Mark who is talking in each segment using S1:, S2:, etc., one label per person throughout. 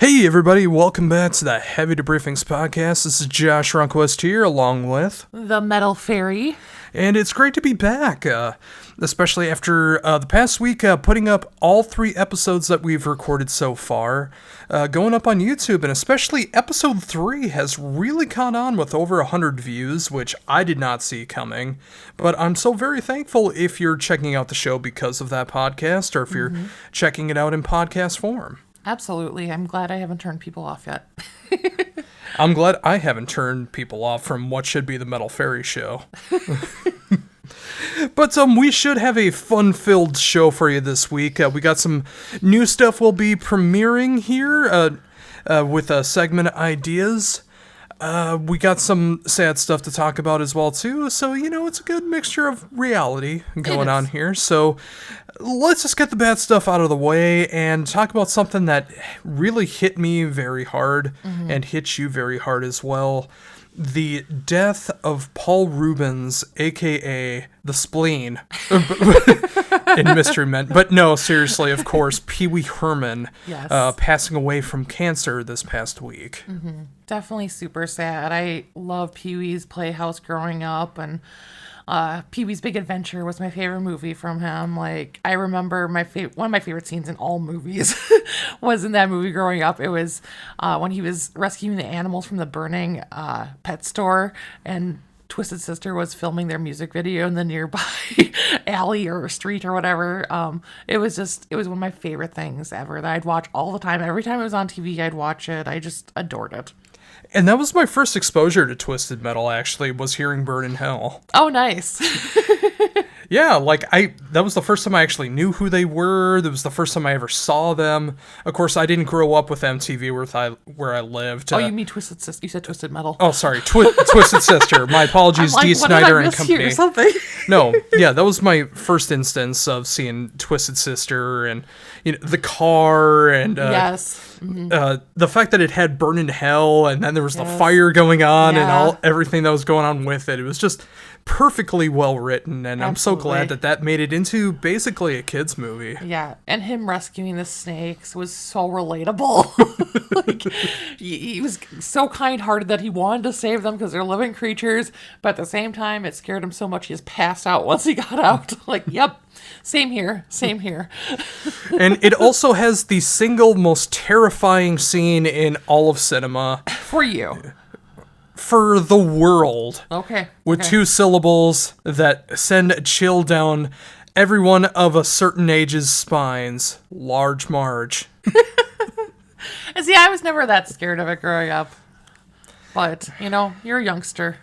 S1: Hey everybody, welcome back to the Heavy Debriefings podcast. This is Josh Runquist here, along with
S2: the Metal Faerie.
S1: And it's great to be back, especially after the past week putting up all 3 episodes that we've recorded so far, going up on YouTube, and especially episode 3 has really caught on with over 100 views, which I did not see coming, but I'm so very thankful if you're checking out the show because of that podcast, or if you're checking it out in podcast form.
S2: Absolutely. I'm glad I haven't turned people off yet.
S1: I'm glad I haven't turned people off from what should be the Metal Faerie show. But we should have a fun-filled show for you this week. We got some new stuff we'll be premiering here with segment ideas. We got some sad stuff to talk about as well, too. So, it's a good mixture of reality going on here. So let's just get the bad stuff out of the way and talk about something that really hit me very hard and hit you very hard as well. The death of Paul Reubens, a.k.a. the Spleen, in Mystery Men. But no, seriously, of course, Pee Wee Herman passing away from cancer this past week.
S2: Definitely super sad. I love Pee Wee's Playhouse growing up, and Pee Wee's Big Adventure was my favorite movie from him. Like, I remember one of my favorite scenes in all movies was in that movie growing up. It was when he was rescuing the animals from the burning pet store, and Twisted Sister was filming their music video in the nearby alley or street or whatever. It was one of my favorite things ever that I'd watch all the time. Every time it was on TV, I'd watch it. I just adored it.
S1: And that was my first exposure to Twisted Metal, actually, was hearing Burn in Hell.
S2: Oh, nice.
S1: Yeah, that was the first time I actually knew who they were. That was the first time I ever saw them. Of course, I didn't grow up with MTV where I lived.
S2: Oh, you mean Twisted Sister? You said Twisted Metal.
S1: Oh, sorry. Twisted Sister. My apologies,
S2: I'm like,
S1: D. Snyder and Company.
S2: Or something?
S1: No, yeah, that was my first instance of seeing Twisted Sister and the car and
S2: yes.
S1: The fact that it had Burn in Hell and then there was the fire going on and everything that was going on with it. It was just perfectly well written, and I'm so glad that made it into basically a kids movie.
S2: Yeah, and him rescuing the snakes was so relatable. He was so kind-hearted that he wanted to save them because they're living creatures, but at the same time, it scared him so much he just passed out once he got out. Yep, same here.
S1: And it also has the single most terrifying scene in all of cinema.
S2: For you.
S1: For the world.
S2: Okay.
S1: With 2 syllables that send a chill down everyone of a certain age's spines. Large Marge.
S2: And see, I was never that scared of it growing up. But, you're a youngster.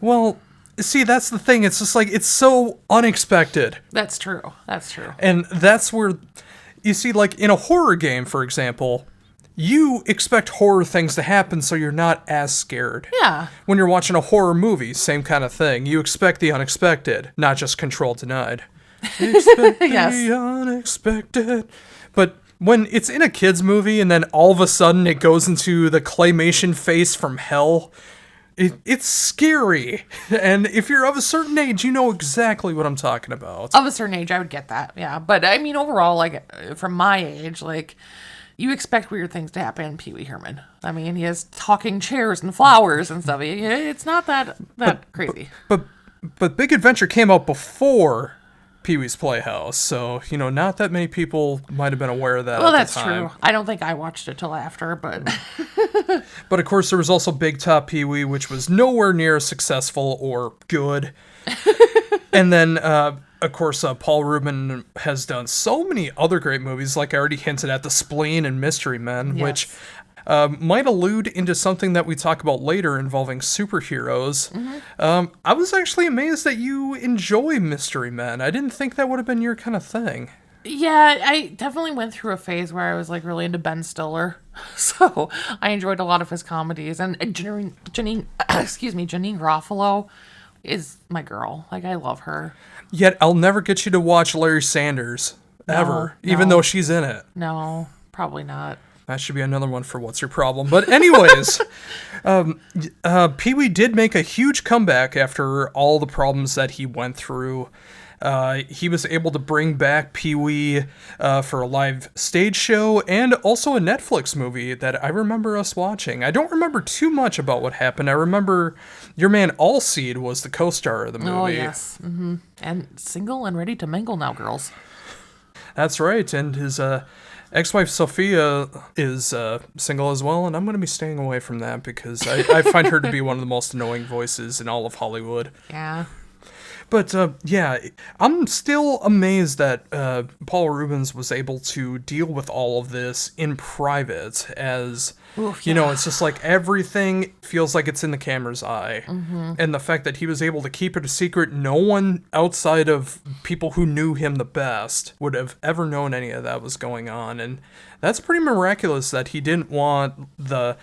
S1: Well, see, that's the thing. It's just it's so unexpected.
S2: That's true.
S1: And that's where, you see, in a horror game, for example, you expect horror things to happen so you're not as scared.
S2: Yeah.
S1: When you're watching a horror movie, same kind of thing. You expect the unexpected, not just control denied. Expect the unexpected. But when it's in a kid's movie and then all of a sudden it goes into the claymation face from hell, it's scary. And if you're of a certain age, you know exactly what I'm talking about.
S2: Of a certain age, I would get that, yeah. But, I mean, overall, from my age, you expect weird things to happen in Pee Wee Herman. I mean, he has talking chairs and flowers and stuff. It's not that crazy.
S1: But Big Adventure came out before Pee Wee's Playhouse, so, not that many people might have been aware of that
S2: well,
S1: at the time.
S2: Well, that's true. I don't think I watched it till after, but...
S1: But, of course, there was also Big Top Pee Wee, which was nowhere near successful or good. And then... of course, Paul Reubens has done so many other great movies, like I already hinted at, The Spleen and Mystery Men, which might allude into something that we talk about later involving superheroes. I was actually amazed that you enjoy Mystery Men. I didn't think that would have been your kind of thing.
S2: Yeah, I definitely went through a phase where I was really into Ben Stiller, so I enjoyed a lot of his comedies. And Janine Garofalo is my girl. I love her.
S1: Yet I'll never get you to watch Larry Sanders, ever, even though she's in it.
S2: No, probably not.
S1: That should be another one for What's Your Problem. But anyways, Pee Wee did make a huge comeback after all the problems that he went through. He was able to bring back Pee-wee for a live stage show and also a Netflix movie that I remember us watching. I don't remember too much about what happened. I remember your man Allseed was the co-star of the movie.
S2: Oh, yes. Mm-hmm. And single and ready to mingle now, girls.
S1: That's right. And his ex-wife Sophia is single as well, and I'm going to be staying away from that because I find her to be one of the most annoying voices in all of Hollywood.
S2: Yeah.
S1: But, yeah, I'm still amazed that Paul Rubens was able to deal with all of this in private as,
S2: Oof,
S1: you know, it's just like everything feels like it's in the camera's eye. Mm-hmm. And the fact that he was able to keep it a secret, no one outside of people who knew him the best would have ever known any of that was going on. And that's pretty miraculous that he didn't want the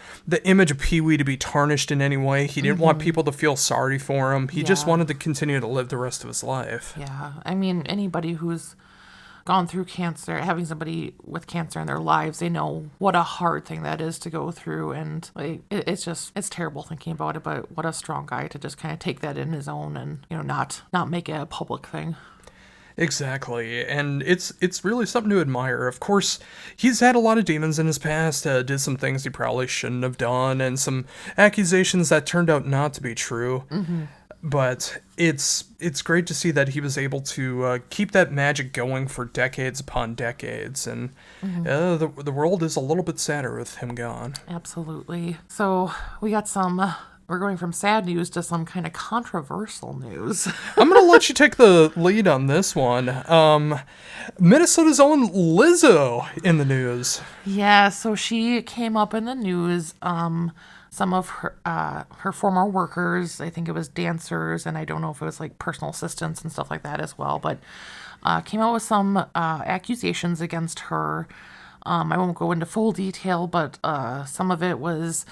S1: image of Pee-wee to be tarnished in any way. He didn't want people to feel sorry for him. He just wanted to continue to live the rest of his life.
S2: Yeah. I mean, anybody who's gone through cancer, having somebody with cancer in their lives, they know what a hard thing that is to go through. And like, it's terrible thinking about it, but what a strong guy to just kind of take that in his own and, you know, not make it a public thing.
S1: Exactly, and it's really something to admire. Of course, he's had a lot of demons in his past, did some things he probably shouldn't have done, and some accusations that turned out not to be true. Mm-hmm. But it's great to see that he was able to keep that magic going for decades upon decades, and the world is a little bit sadder with him gone.
S2: Absolutely. So we got some... We're going from sad news to some kind of controversial news.
S1: I'm going to let you take the lead on this one. Minnesota's own Lizzo in the news.
S2: Yeah, so she came up in the news. Some of her former workers, I think it was dancers, and I don't know if it was like personal assistants and stuff like that as well, but came out with some accusations against her. I won't go into full detail, but some of it was...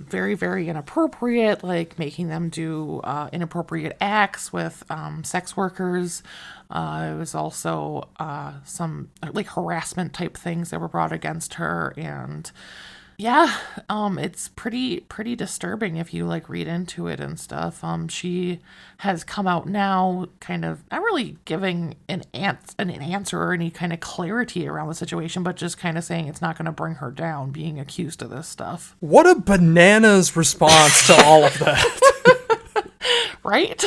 S2: very, very inappropriate, like making them do inappropriate acts with sex workers. It was also some like harassment type things that were brought against her, and yeah, it's pretty disturbing if you like read into it and stuff. She has come out now, kind of not really giving an answer or any kind of clarity around the situation, but just kind of saying it's not going to bring her down being accused of this stuff.
S1: What a bananas response to all of that.
S2: Right?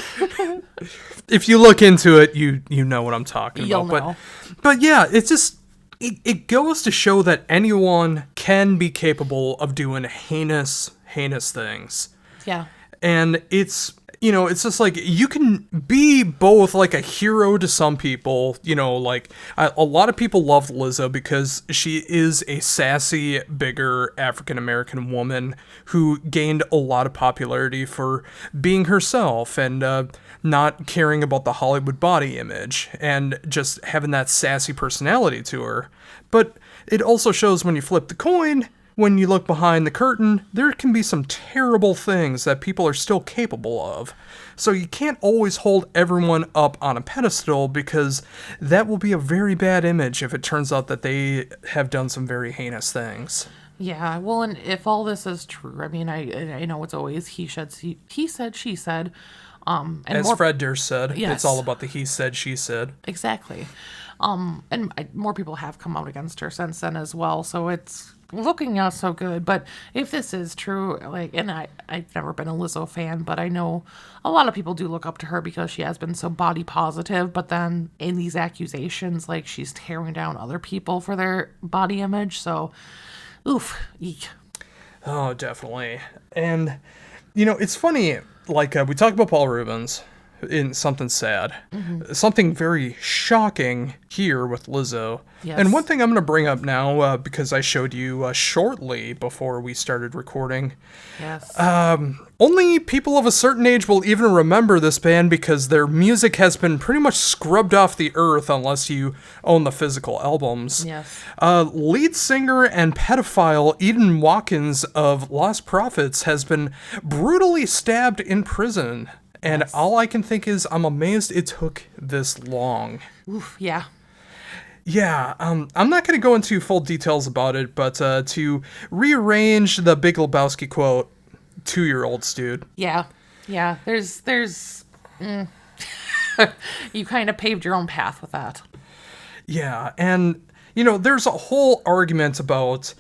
S1: If you look into it, you know what I'm talking
S2: You'll
S1: about.
S2: know.
S1: But yeah, it's just... It goes to show that anyone can be capable of doing heinous things.
S2: Yeah.
S1: And it's, you know, it's just like you can be both like a hero to some people, you know, like a lot of people love Lizzo because she is a sassy, bigger African-American woman who gained a lot of popularity for being herself and not caring about the Hollywood body image and just having that sassy personality to her. But it also shows when you flip the coin, when you look behind the curtain, there can be some terrible things that people are still capable of. So you can't always hold everyone up on a pedestal because that will be a very bad image if it turns out that they have done some very heinous things.
S2: Yeah, well, and if all this is true, I mean, I know it's always he said, she said. And
S1: as Fred Durst said,
S2: yes.
S1: It's all about the he said, she said.
S2: Exactly. And more people have come out against her since then as well, so it's looking not so good. But if this is true, like, and I've never been a Lizzo fan, but I know a lot of people do look up to her because she has been so body positive, but then in these accusations, like, she's tearing down other people for their body image, so, oof, eek.
S1: Oh, definitely. And, you know, it's funny, like, we talk about Paul Rubens in something sad. Mm-hmm. Something very shocking here with Lizzo.
S2: Yes.
S1: And one thing I'm going to bring up now, because I showed you shortly before we started recording.
S2: Yes.
S1: Only people of a certain age will even remember this band because their music has been pretty much scrubbed off the earth unless you own the physical albums.
S2: Yes.
S1: Lead singer and pedophile Eden Watkins of Lost Prophets has been brutally stabbed in prison. And
S2: yes.
S1: All I can think is I'm amazed it took this long.
S2: Oof, yeah.
S1: Yeah, I'm not going to go into full details about it, but to rearrange the Big Lebowski quote, 2-year-olds, dude.
S2: Yeah, there's You kind of paved your own path with that.
S1: Yeah, and, there's a whole argument about,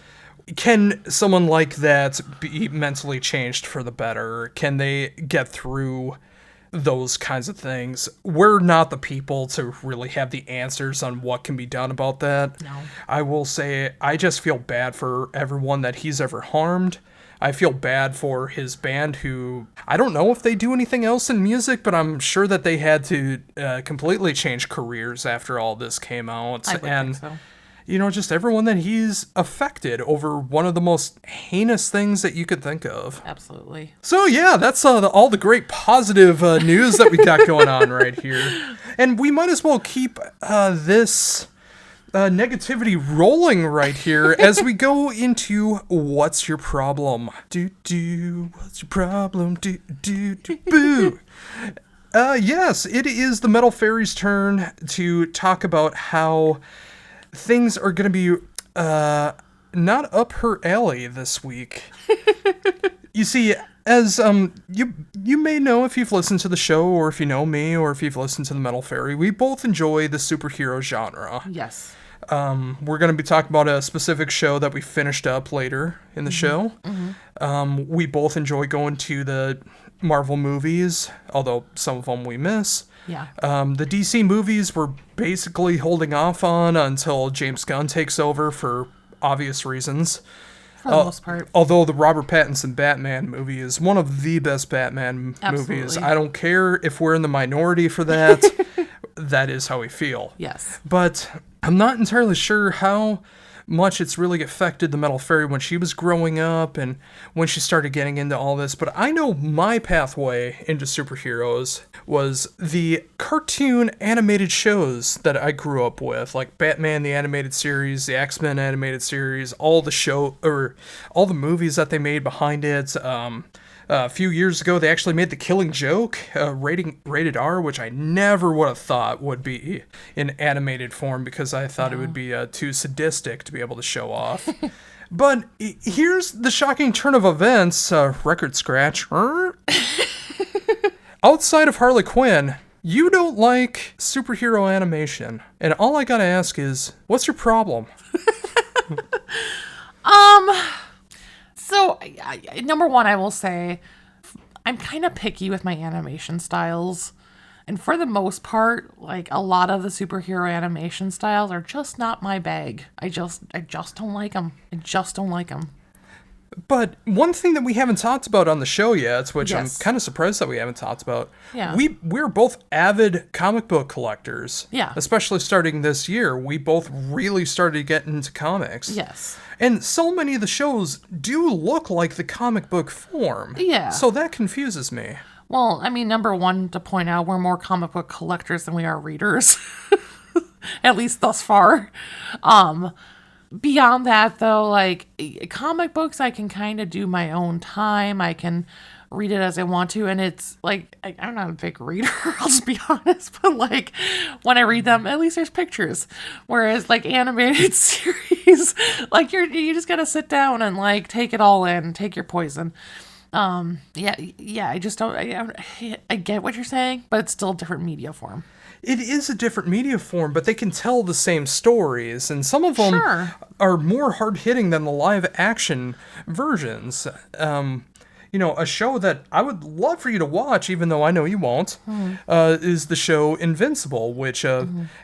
S1: can someone like that be mentally changed for the better? Can they get through those kinds of things? We're not the people to really have the answers on what can be done about that.
S2: No.
S1: I will say, I just feel bad for everyone that he's ever harmed. I feel bad for his band, who, I don't know if they do anything else in music, but I'm sure that they had to completely change careers after all this came out.
S2: I would think so.
S1: Just everyone that he's affected over one of the most heinous things that you could think of.
S2: Absolutely.
S1: So yeah, that's all the great positive news that we got going on right here. And we might as well keep this negativity rolling right here as we go into What's Your Problem? What's your problem? Boo. Yes, it is the Metal Faerie's turn to talk about how things are going to be not up her alley this week. You see, as you may know if you've listened to the show, or if you know me, or if you've listened to the Metal Faerie, we both enjoy the superhero genre.
S2: Yes.
S1: We're going to be talking about a specific show that we finished up later in the show. Mm-hmm. We both enjoy going to the Marvel movies, although some of them we miss.
S2: Yeah.
S1: The DC movies we're basically holding off on until James Gunn takes over for obvious reasons.
S2: For the most part.
S1: Although the Robert Pattinson Batman movie is one of the best Batman movies. I don't care if we're in the minority for that. That is how we feel.
S2: Yes.
S1: But I'm not entirely sure how much it's really affected the Metal Faerie when she was growing up and when she started getting into all this. But I know my pathway into superheroes was the cartoon animated shows that I grew up with, like Batman the animated series, the X-Men animated series, all the movies that they made behind it. A few years ago, they actually made The Killing Joke rated R, which I never would have thought would be in animated form because I thought it would be too sadistic to be able to show off. But here's the shocking turn of events, record scratch. Outside of Harley Quinn, you don't like superhero animation. And all I gotta ask is, what's your problem?
S2: So, number one, I will say, I'm kind of picky with my animation styles. And for the most part, like, a lot of the superhero animation styles are just not my bag. I just don't like them. I just don't like them.
S1: But one thing that we haven't talked about on the show yet, which
S2: Yes.
S1: I'm kind of surprised that we haven't talked about,
S2: Yeah.
S1: we're both avid comic book collectors.
S2: Yeah.
S1: Especially starting this year, we both really started to get into comics.
S2: Yes.
S1: And so many of the shows do look like the comic book form.
S2: Yeah.
S1: So that confuses me.
S2: Well, I mean, number one, to point out, we're more comic book collectors than we are readers. At least thus far. Beyond that, though, like, comic books, I can kind of do my own time. I can read it as I want to, and it's, like, I'm not a big reader, I'll just be honest, but, like, when I read them, at least there's pictures. Whereas, like, animated series, like, you just gotta sit down and, like, take it all in, take your poison. Yeah, I just don't, I get what you're saying, but it's still a different media form.
S1: It is a different media form, but they can tell the same stories, and some of them
S2: Sure.
S1: are more hard-hitting than the live-action versions. A show that I would love for you to watch, even though I know you won't, is the show Invincible, which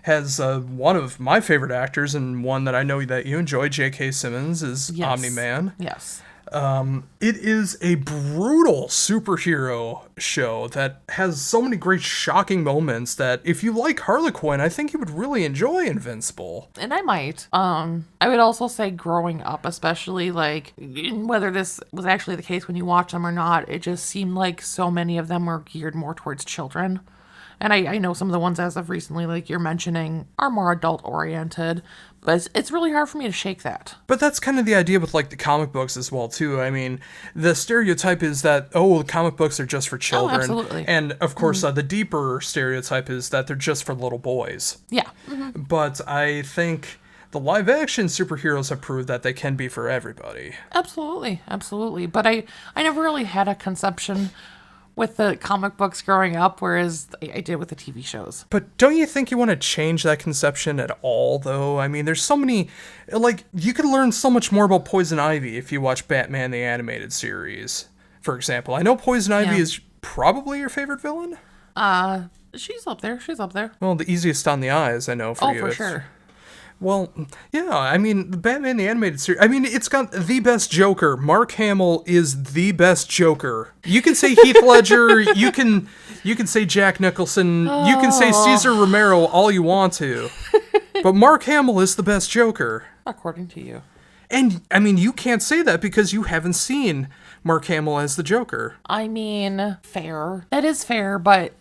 S1: has one of my favorite actors, and one that I know that you enjoy, J.K. Simmons, is
S2: Yes.
S1: Omni-Man.
S2: Yes.
S1: It is a brutal superhero show that has so many great shocking moments that if you like Harley Quinn, I think you would really enjoy Invincible.
S2: And I might. I would also say growing up, especially, like, whether this was actually the case when you watch them or not, it just seemed like so many of them were geared more towards children. And I know some of the ones as of recently, like you're mentioning, are more adult-oriented, but it's really hard for me to shake that.
S1: But that's kind of the idea with, like, the comic books as well, too. I mean, the stereotype is that, the comic books are just for children.
S2: Absolutely.
S1: And, of course, the deeper stereotype is that they're just for little boys.
S2: Yeah.
S1: But I think the live-action superheroes have proved that they can be for everybody.
S2: Absolutely. But I never really had a conception with the comic books growing up, whereas I did with the TV shows.
S1: But don't you think you want to change that conception at all, though? I mean, there's so many... Like, you could learn so much more about Poison Ivy if you watch Batman the Animated Series, for example. I know Poison Ivy is probably your favorite villain?
S2: She's up there. She's up there.
S1: Well, the easiest on the eyes, I know, for you.
S2: Oh, for sure.
S1: Well, yeah, I mean, Batman the Animated Series, I mean, it's got the best Joker. Mark Hamill is the best Joker. You can say Heath Ledger, you can say Jack Nicholson, you can say Cesar Romero all you want to. But Mark Hamill is the best Joker.
S2: According to you.
S1: And, I mean, you can't say that because you haven't seen Mark Hamill as the Joker.
S2: I mean, fair. That is fair, but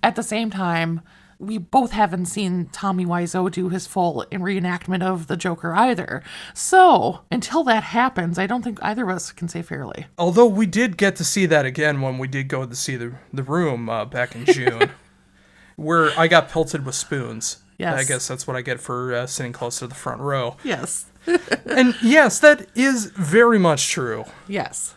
S2: at the same time, we both haven't seen Tommy Wiseau do his full reenactment of the Joker either. So, until that happens, I don't think either of us can say fairly.
S1: Although we did get to see that again when we did go to see the Room back in June, where I got pelted with spoons.
S2: Yes.
S1: I guess that's what I get for sitting close to the front row.
S2: Yes.
S1: And yes, that is very much true.
S2: Yes.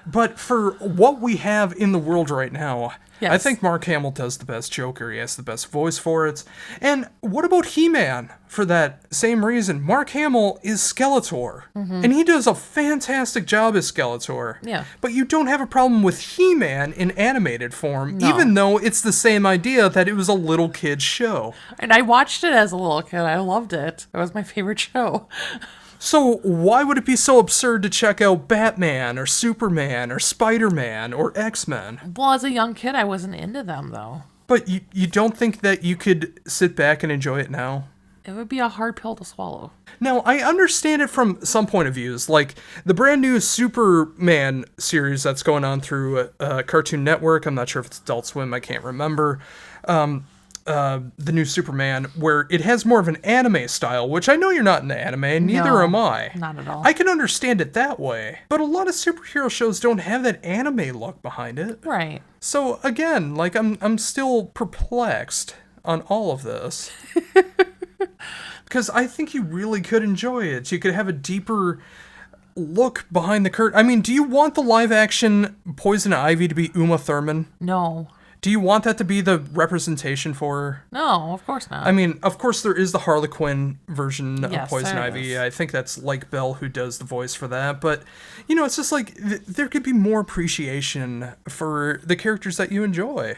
S1: But for what we have in the world right now,
S2: yes.
S1: I think Mark Hamill does the best Joker. He has the best voice for it. And what about He-Man? For that same reason, Mark Hamill is Skeletor. Mm-hmm. And he does a fantastic job as Skeletor.
S2: Yeah.
S1: But you don't have a problem with He-Man in animated form, even though it's the same idea that it was a little kid's show.
S2: And I watched it as a little kid. I loved it. It was my favorite show.
S1: So why would it be so absurd to check out Batman or Superman or Spider-Man or X-Men?
S2: Well, as a young kid, I wasn't into them, though.
S1: But you don't think that you could sit back and enjoy it now?
S2: It would be a hard pill to swallow.
S1: Now, I understand it from some point of views, like the brand new Superman series that's going on through Cartoon Network. I'm not sure if it's Adult Swim, I can't remember. The new Superman, where it has more of an anime style, which I know you're not into anime, and neither am I.
S2: Not at all.
S1: I can understand it that way, but a lot of superhero shows don't have that anime look behind it.
S2: Right.
S1: So again, like I'm still perplexed on all of this. Because I think you really could enjoy it. You could have a deeper look behind the curtain. I mean, do you want the live action Poison Ivy to be Uma Thurman?
S2: No.
S1: Do you want that to be the representation for her?
S2: No, of course not.
S1: I mean, of course there is the Harley Quinn version of
S2: Yes,
S1: Poison
S2: there
S1: Ivy.
S2: is.
S1: I think that's Lake Bell who does the voice for that. But, you know, it's just like there could be more appreciation for the characters that you enjoy.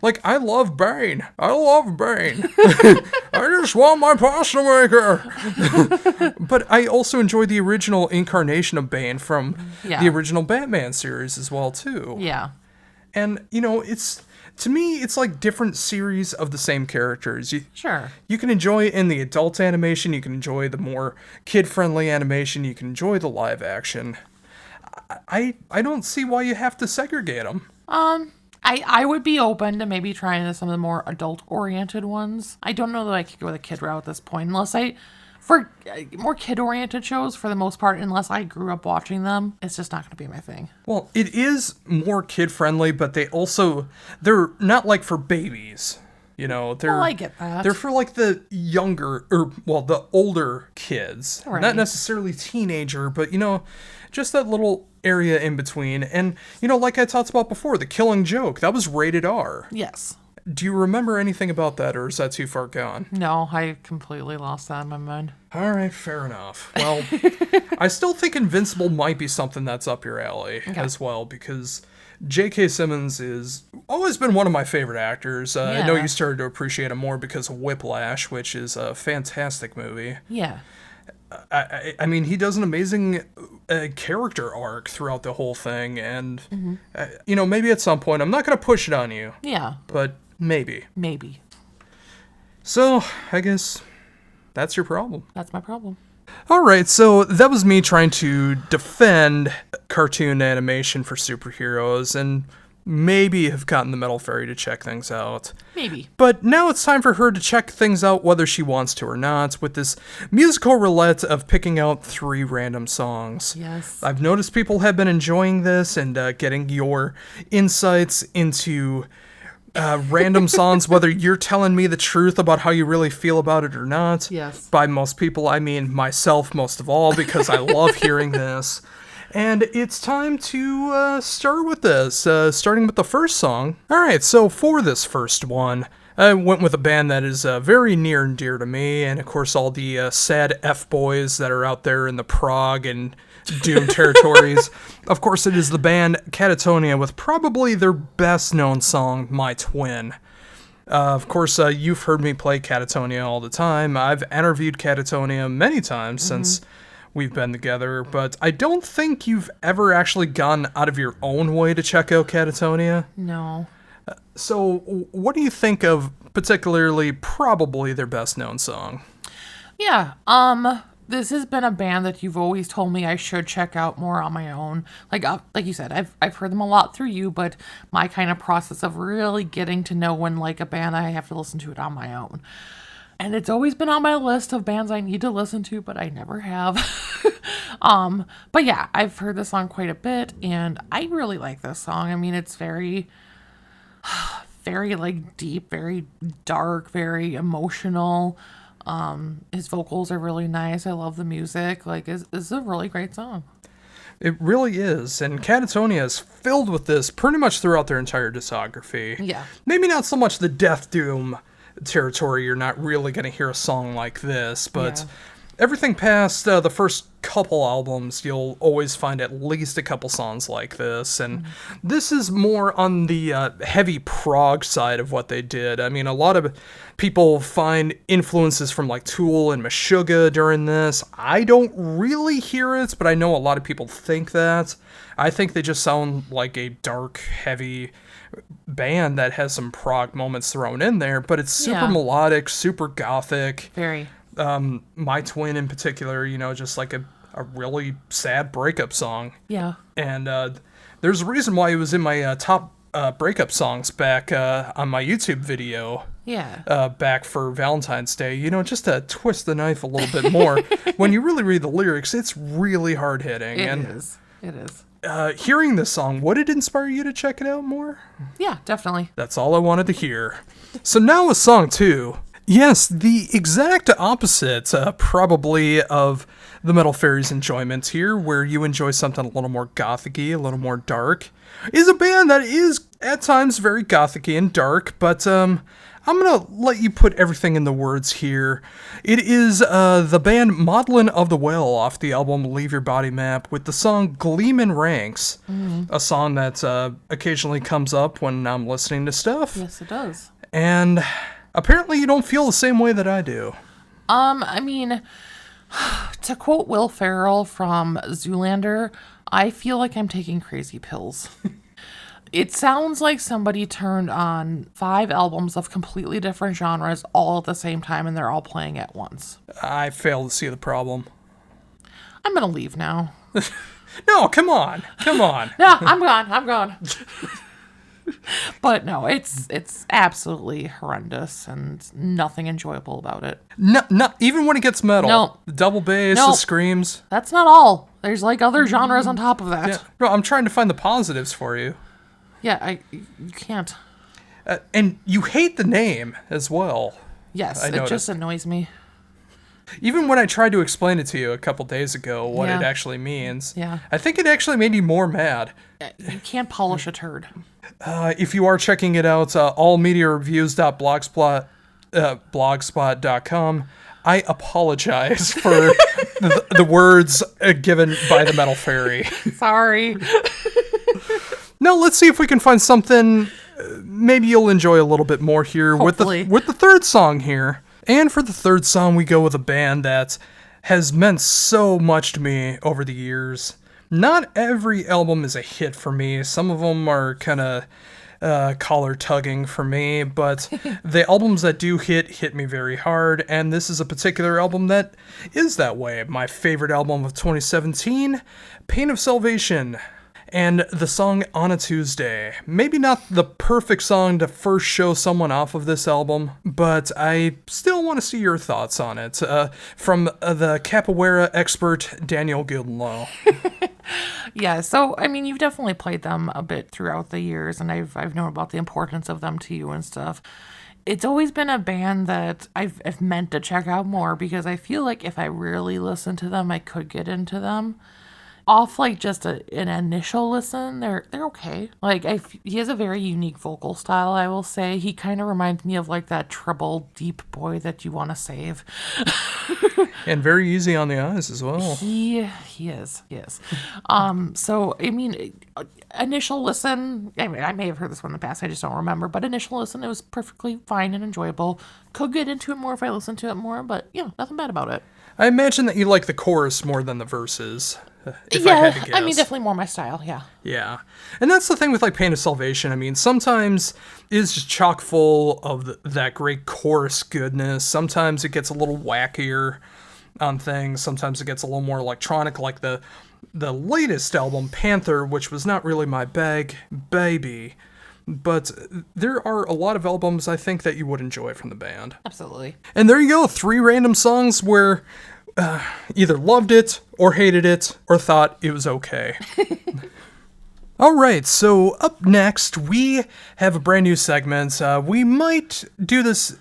S1: Like, I love Bane. I love Bane. I just want my pasta maker. But I also enjoy the original incarnation of Bane from the original Batman series as well, too.
S2: Yeah.
S1: And, you know, to me, it's like different series of the same characters.
S2: Sure.
S1: You can enjoy it in the adult animation, you can enjoy the more kid-friendly animation, you can enjoy the live action. I don't see why you have to segregate them.
S2: I would be open to maybe trying some of the more adult-oriented ones. I don't know that I could go the kid route at this point, for more kid-oriented shows, for the most part, unless I grew up watching them, it's just not going to be my thing.
S1: Well, it is more kid-friendly, but they're not like for babies. You know,
S2: I get that.
S1: They're for like the younger, the older kids.
S2: Right.
S1: Not necessarily teenager, but, you know, just that little area in between. And, you know, like I talked about before, The Killing Joke, that was rated R.
S2: Yes.
S1: Do you remember anything about that, or is that too far gone?
S2: No, I completely lost that in my mind.
S1: All right, fair enough. Well, I still think Invincible might be something that's up your alley as well, because J.K. Simmons is always been one of my favorite actors. I know you started to appreciate him more because of Whiplash, which is a fantastic movie.
S2: Yeah.
S1: I mean, he does an amazing character arc throughout the whole thing, and, you know, maybe at some point, I'm not going to push it on you.
S2: Yeah.
S1: But maybe.
S2: Maybe.
S1: So, I guess that's your problem.
S2: That's my problem.
S1: All right, so that was me trying to defend cartoon animation for superheroes, and maybe have gotten the Metal Faerie to check things out.
S2: Maybe.
S1: But now it's time for her to check things out whether she wants to or not, with this musical roulette of picking out 3 random songs.
S2: Yes.
S1: I've noticed people have been enjoying this and getting your insights into random songs, whether you're telling me the truth about how you really feel about it or not.
S2: Yes.
S1: By most people, I mean myself most of all, because I love hearing this. And it's time to start with this, starting with the first song. All right, so for this first one, I went with a band that is very near and dear to me, and of course all the sad F-boys that are out there in the Prog and Doom territories. Of course, it is the band Catatonia with probably their best-known song, My Twin. Of course, you've heard me play Catatonia all the time. I've interviewed Catatonia many times since we've been together, but I don't think you've ever actually gone out of your own way to check out Catatonia.
S2: No.
S1: So, what do you think of particularly probably their best-known song?
S2: Yeah, this has been a band that you've always told me I should check out more on my own. Like you said, I've heard them a lot through you, but my kind of process of really getting to know when like a band, I have to listen to it on my own. And it's always been on my list of bands I need to listen to, but I never have. But yeah, I've heard this song quite a bit, and I really like this song. I mean, it's very, very like deep, very dark, very emotional. His vocals are really nice. I love the music. Like, it's a really great song.
S1: It really is, and Catatonia is filled with this pretty much throughout their entire discography.
S2: Yeah.
S1: Maybe not so much the Death Doom territory, you're not really going to hear a song like this, but everything past the first couple albums, you'll always find at least a couple songs like this, and this is more on the heavy prog side of what they did. I mean, a lot of people find influences from like Tool and Meshuggah during this. I don't really hear it, but I know a lot of people think that. I think they just sound like a dark, heavy band that has some prog moments thrown in there, but it's super melodic, super gothic.
S2: Very.
S1: My Twin in particular, you know, just like a really sad breakup song.
S2: Yeah.
S1: And there's a reason why it was in my top breakup songs back on my YouTube video.
S2: Yeah.
S1: Back for Valentine's Day. You know, just to twist the knife a little bit more. When you really read the lyrics, it's really hard-hitting.
S2: It is.
S1: Hearing this song, would it inspire you to check it out more?
S2: Yeah, definitely.
S1: That's all I wanted to hear. So now with song 2. Yes, the exact opposite, probably, of the Metal Faerie's enjoyment here, where you enjoy something a little more gothic-y, a little more dark, is a band that is, at times, very gothic-y and dark, but I'm going to let you put everything in the words here. It is the band Maudlin of the Well off the album Leave Your Body Map with the song Gleamin' Ranks, a song that occasionally comes up when I'm listening to stuff.
S2: Yes, it does.
S1: And apparently you don't feel the same way that I do.
S2: I mean, to quote Will Ferrell from Zoolander, I feel like I'm taking crazy pills. It sounds like somebody turned on 5 albums of completely different genres all at the same time, and they're all playing at once.
S1: I fail to see the problem.
S2: I'm gonna leave now.
S1: No, come on.
S2: No, I'm gone. But no, it's absolutely horrendous and nothing enjoyable about it.
S1: No, even when it gets metal.
S2: No.
S1: The double bass,
S2: No.
S1: the screams.
S2: That's not all. There's like other genres on top of that.
S1: Yeah. No, I'm trying to find the positives for you.
S2: Yeah, you can't.
S1: And you hate the name as well.
S2: Yes,
S1: I
S2: it
S1: noticed.
S2: just annoys me.
S1: Even when I tried to explain it to you a couple days ago, what
S2: Yeah.
S1: it actually means,
S2: Yeah.
S1: I think it actually made you more mad.
S2: You can't polish a turd.
S1: If you are checking it out, allmediareviews.blogspot.com. I apologize for the words given by the Metal Faerie.
S2: Sorry.
S1: Now let's see if we can find something maybe you'll enjoy a little bit more here with
S2: Hopefully.
S1: the third song here. And for the third song, we go with a band that has meant so much to me over the years. Not every album is a hit for me. Some of them are kind of collar tugging for me, but the albums that do hit me very hard, and this is a particular album that is that way. My favorite album of 2017, Pain of Salvation. And the song On a Tuesday. Maybe not the perfect song to first show someone off of this album, but I still want to see your thoughts on it. From the capoeira expert, Daniel Gildenlow.
S2: Yeah, so, I mean, you've definitely played them a bit throughout the years, and I've known about the importance of them to you and stuff. It's always been a band that I've meant to check out more, because I feel like if I really listened to them, I could get into them. off like just an initial listen, they're okay. Like he has a very unique vocal style, I will say. He kind of reminds me of like that treble deep boy that you want to save.
S1: And very easy on the eyes as well.
S2: He is. So I mean, initial listen, I mean, I may have heard this one in the past, I just don't remember, but initial listen, it was perfectly fine and enjoyable. Could get into it more if I listened to it more, but nothing bad about it.
S1: I imagine that you like the chorus more than the verses. If I had to guess.
S2: I mean, definitely more my style, yeah.
S1: Yeah. And that's the thing with like Pain of Salvation. I mean, sometimes it's just chock full of that great chorus goodness. Sometimes it gets a little wackier on things. Sometimes it gets a little more electronic, like the latest album, Panther, which was not really my bag, baby. But there are a lot of albums I think that you would enjoy from the band.
S2: Absolutely.
S1: And there you go, 3 random songs where either loved it or hated it or thought it was okay. All right, so up next, we have a brand new segment. We might do this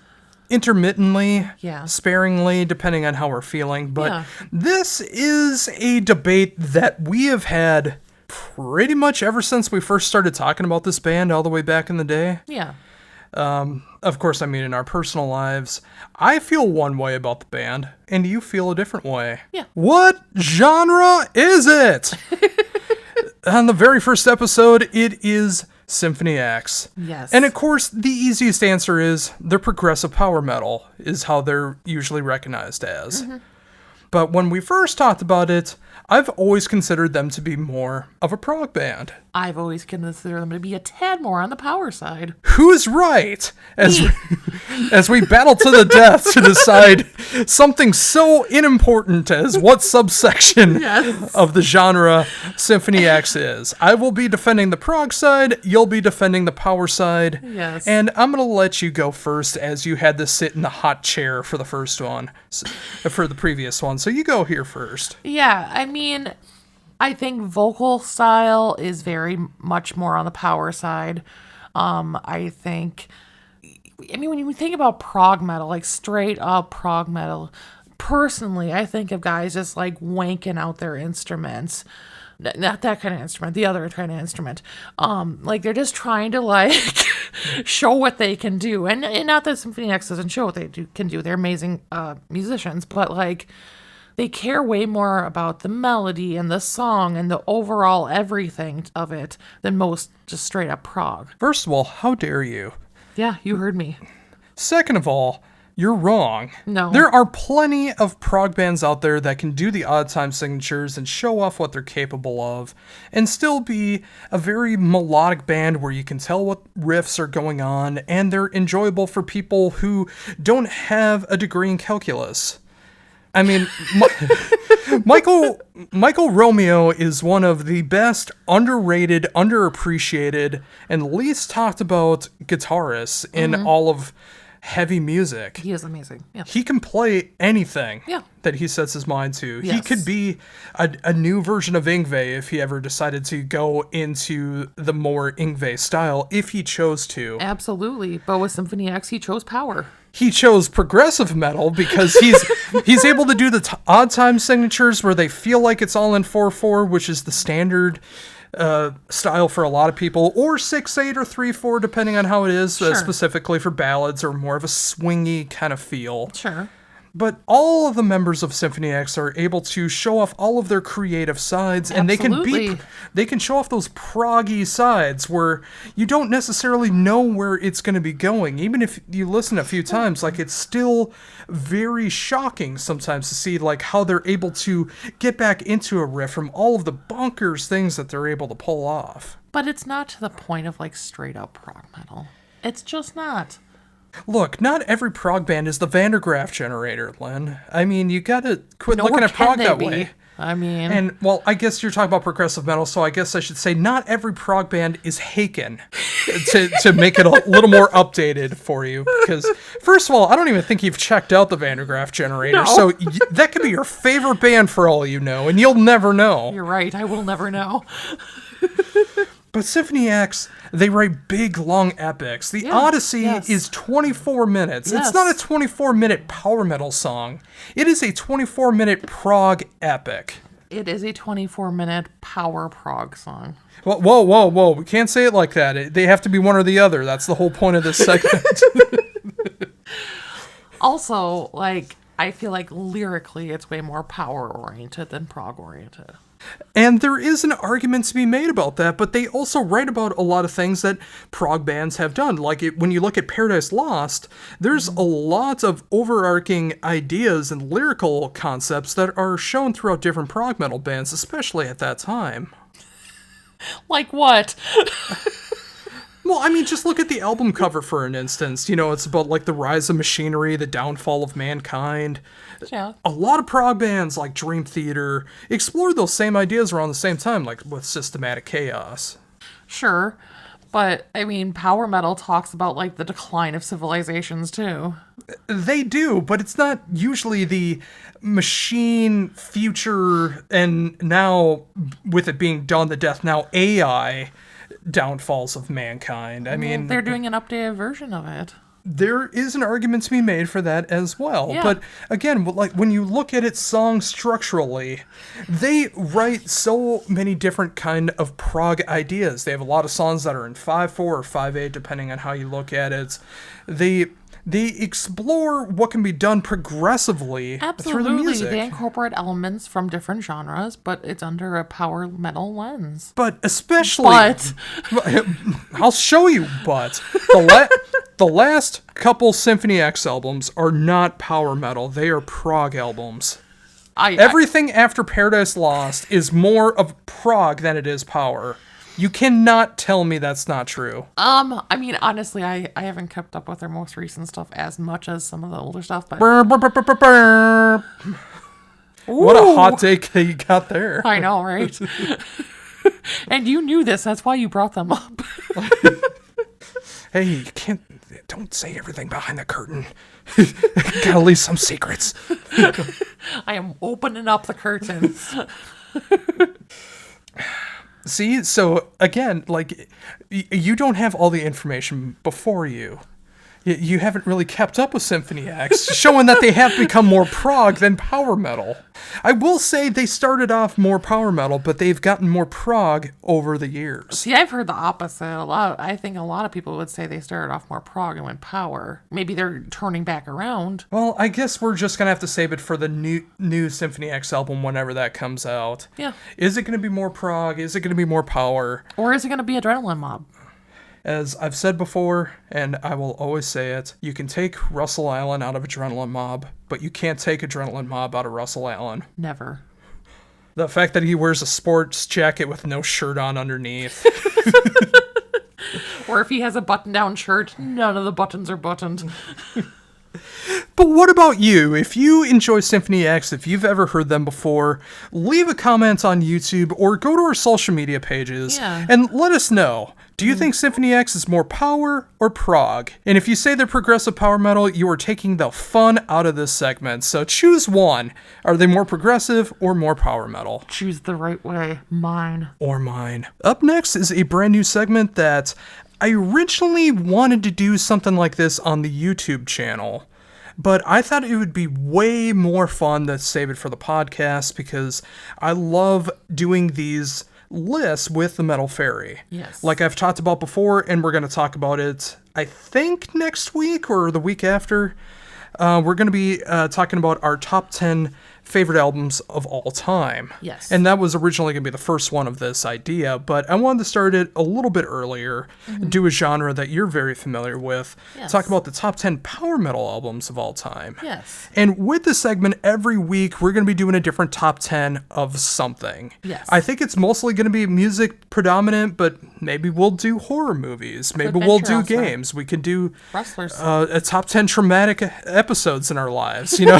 S1: intermittently, sparingly, depending on how we're feeling. But this is a debate that we have had pretty much ever since we first started talking about this band all the way back in the day.
S2: Yeah.
S1: Of course, I mean, in our personal lives, I feel one way about the band, and you feel a different way.
S2: Yeah.
S1: What genre is it? On the very first episode, it is Symphony X.
S2: Yes.
S1: And of course, the easiest answer is they're progressive power metal, is how they're usually recognized as. Mm-hmm. But when we first talked about it, I've always considered them to be more of a prog band.
S2: I've always considered them to be a tad more on the power side.
S1: Who's right? As we battle to the death to decide something so unimportant as what subsection of the genre Symphony X is. I will be defending the prog side, you'll be defending the power side.
S2: Yes.
S1: And I'm going to let you go first, as you had to sit in the hot chair for the first one, for the previous one. So you go here first.
S2: Yeah, I mean, I think vocal style is very much more on the power side. I mean, when you think about prog metal, like straight up prog metal, personally, I think of guys just like wanking out their instruments. Not that kind of instrument, the other kind of instrument. Like they're just trying to like show what they can do. And not that Symphony X doesn't show what they can do. They're amazing musicians, but like they care way more about the melody and the song and the overall everything of it than most just straight up prog.
S1: First of all, how dare you?
S2: Yeah, you heard me.
S1: Second of all, you're wrong.
S2: No.
S1: There are plenty of prog bands out there that can do the odd time signatures and show off what they're capable of and still be a very melodic band where you can tell what riffs are going on and they're enjoyable for people who don't have a degree in calculus. I mean, Michael Romeo is one of the best underrated, underappreciated, and least talked about guitarists in all of heavy music.
S2: He is amazing. Yeah.
S1: He can play anything
S2: Yeah.
S1: that he sets his mind to.
S2: Yes.
S1: He could be a new version of Yngwie if he ever decided to go into the more Yngwie style, if he chose to.
S2: Absolutely. But with Symphony X, he chose power.
S1: He chose progressive metal because he's able to do the odd time signatures where they feel like it's all in 4/4, which is the standard style for a lot of people, or 6/8 or 3/4, depending on how it is, specifically for ballads or more of a swingy kind of feel.
S2: Sure.
S1: But all of the members of Symphony X are able to show off all of their creative sides, and
S2: Absolutely.
S1: they can show off those proggy sides where you don't necessarily know where it's going to be going. Even if you listen a few times, like it's still very shocking sometimes to see like how they're able to get back into a riff from all of the bonkers things that they're able to pull off.
S2: But it's not to the point of like straight up prog metal. It's just not.
S1: Look, not every prog band is the Van der Graaf generator, Len. I mean, you gotta quit looking at prog that way.
S2: I mean...
S1: And, well, I guess you're talking about progressive metal, so I guess I should say not every prog band is Haken, to make it a little more updated for you. Because, first of all, I don't even think you've checked out the Van der Graaf generator, so that could be your favorite band for all you know, and you'll never know.
S2: You're right, I will never know.
S1: But Symphony X, they write big, long epics. The Odyssey is 24 minutes.
S2: Yes.
S1: It's not a 24-minute power metal song. It is a 24-minute prog epic.
S2: It is a 24-minute power prog song.
S1: Whoa. We can't say it like that. They have to be one or the other. That's the whole point of this segment.
S2: Also, like, I feel like lyrically it's way more power-oriented than prog-oriented.
S1: And there is an argument to be made about that, but they also write about a lot of things that prog bands have done. Like when you look at Paradise Lost, there's a lot of overarching ideas and lyrical concepts that are shown throughout different prog metal bands, especially at that time.
S2: Like what?
S1: Well, I mean, just look at the album cover for an instance. You know, it's about like the rise of machinery, the downfall of mankind.
S2: Yeah.
S1: A lot of prog bands like Dream Theater explored those same ideas around the same time, like with Systematic Chaos.
S2: Sure. But, I mean, power metal talks about, like, the decline of civilizations, too.
S1: They do, but it's not usually the machine future and now, with it being Dawn the Death, now AI downfalls of mankind. I mean,
S2: they're doing an updated version of it.
S1: There is an argument to be made for that as well.
S2: Yeah.
S1: But again, like when you look at it song structurally, they write so many different kind of prog ideas. They have a lot of songs that are in 5/4 or 5/8, depending on how you look at it. They explore what can be done progressively through the music.
S2: They incorporate elements from different genres, but it's under a power metal lens.
S1: But especially... I'll show you, but... The last couple Symphony X albums are not power metal. They are prog albums. Everything after Paradise Lost is more of prog than it is power. You cannot tell me that's not true.
S2: I mean, honestly, I haven't kept up with their most recent stuff as much as some of the older stuff, but...
S1: What a hot take you got there.
S2: I know, right? And you knew this, that's why you brought them up.
S1: Hey, you can't... Don't say everything behind the curtain. Gotta leave some secrets.
S2: I am opening up the curtains.
S1: See, so again, like, you don't have all the information before you. You haven't really kept up with Symphony X, showing that they have become more prog than power metal. I will say they started off more power metal, but they've gotten more prog over the years.
S2: See, I've heard the opposite. I think a lot of people would say they started off more prog and went power. Maybe they're turning back around.
S1: Well, I guess we're just going to have to save it for the new Symphony X album whenever that comes out.
S2: Yeah.
S1: Is it going to be more prog? Is it going to be more power?
S2: Or is it going to be Adrenaline Mob?
S1: As I've said before, and I will always say it, you can take Russell Allen out of Adrenaline Mob, but you can't take Adrenaline Mob out of Russell Allen.
S2: Never.
S1: The fact that he wears a sports jacket with no shirt on underneath.
S2: Or if he has a button-down shirt, none of the buttons are buttoned.
S1: But what about you? If you enjoy Symphony X, if you've ever heard them before, leave a comment on YouTube or go to our social media pages and let us know. Do you think Symphony X is more power or prog? And if you say they're progressive power metal, you are taking the fun out of this segment. So choose one. Are they more progressive or more power metal?
S2: Choose the right way. Mine.
S1: Or mine. Up next is a brand new segment that I originally wanted to do something like this on the YouTube channel. But I thought it would be way more fun to save it for the podcast because I love doing these lists with the Metal Faerie.
S2: Yes.
S1: Like I've talked about before, and we're going to talk about it, I think, next week or the week after. We're going to be talking about our top 10 favorite albums of all time.
S2: Yes.
S1: And that was originally going to be the first one of this idea, but I wanted to start it a little bit earlier, do a genre that you're very familiar with, talk about the top 10 power metal albums of all time.
S2: Yes.
S1: And with this segment, every week, we're going to be doing a different top 10 of something.
S2: Yes.
S1: I think it's mostly going to be music predominant, but maybe we'll do horror movies. Maybe we'll do games. We could do
S2: wrestlers.
S1: A top 10 traumatic episodes in our lives. You know,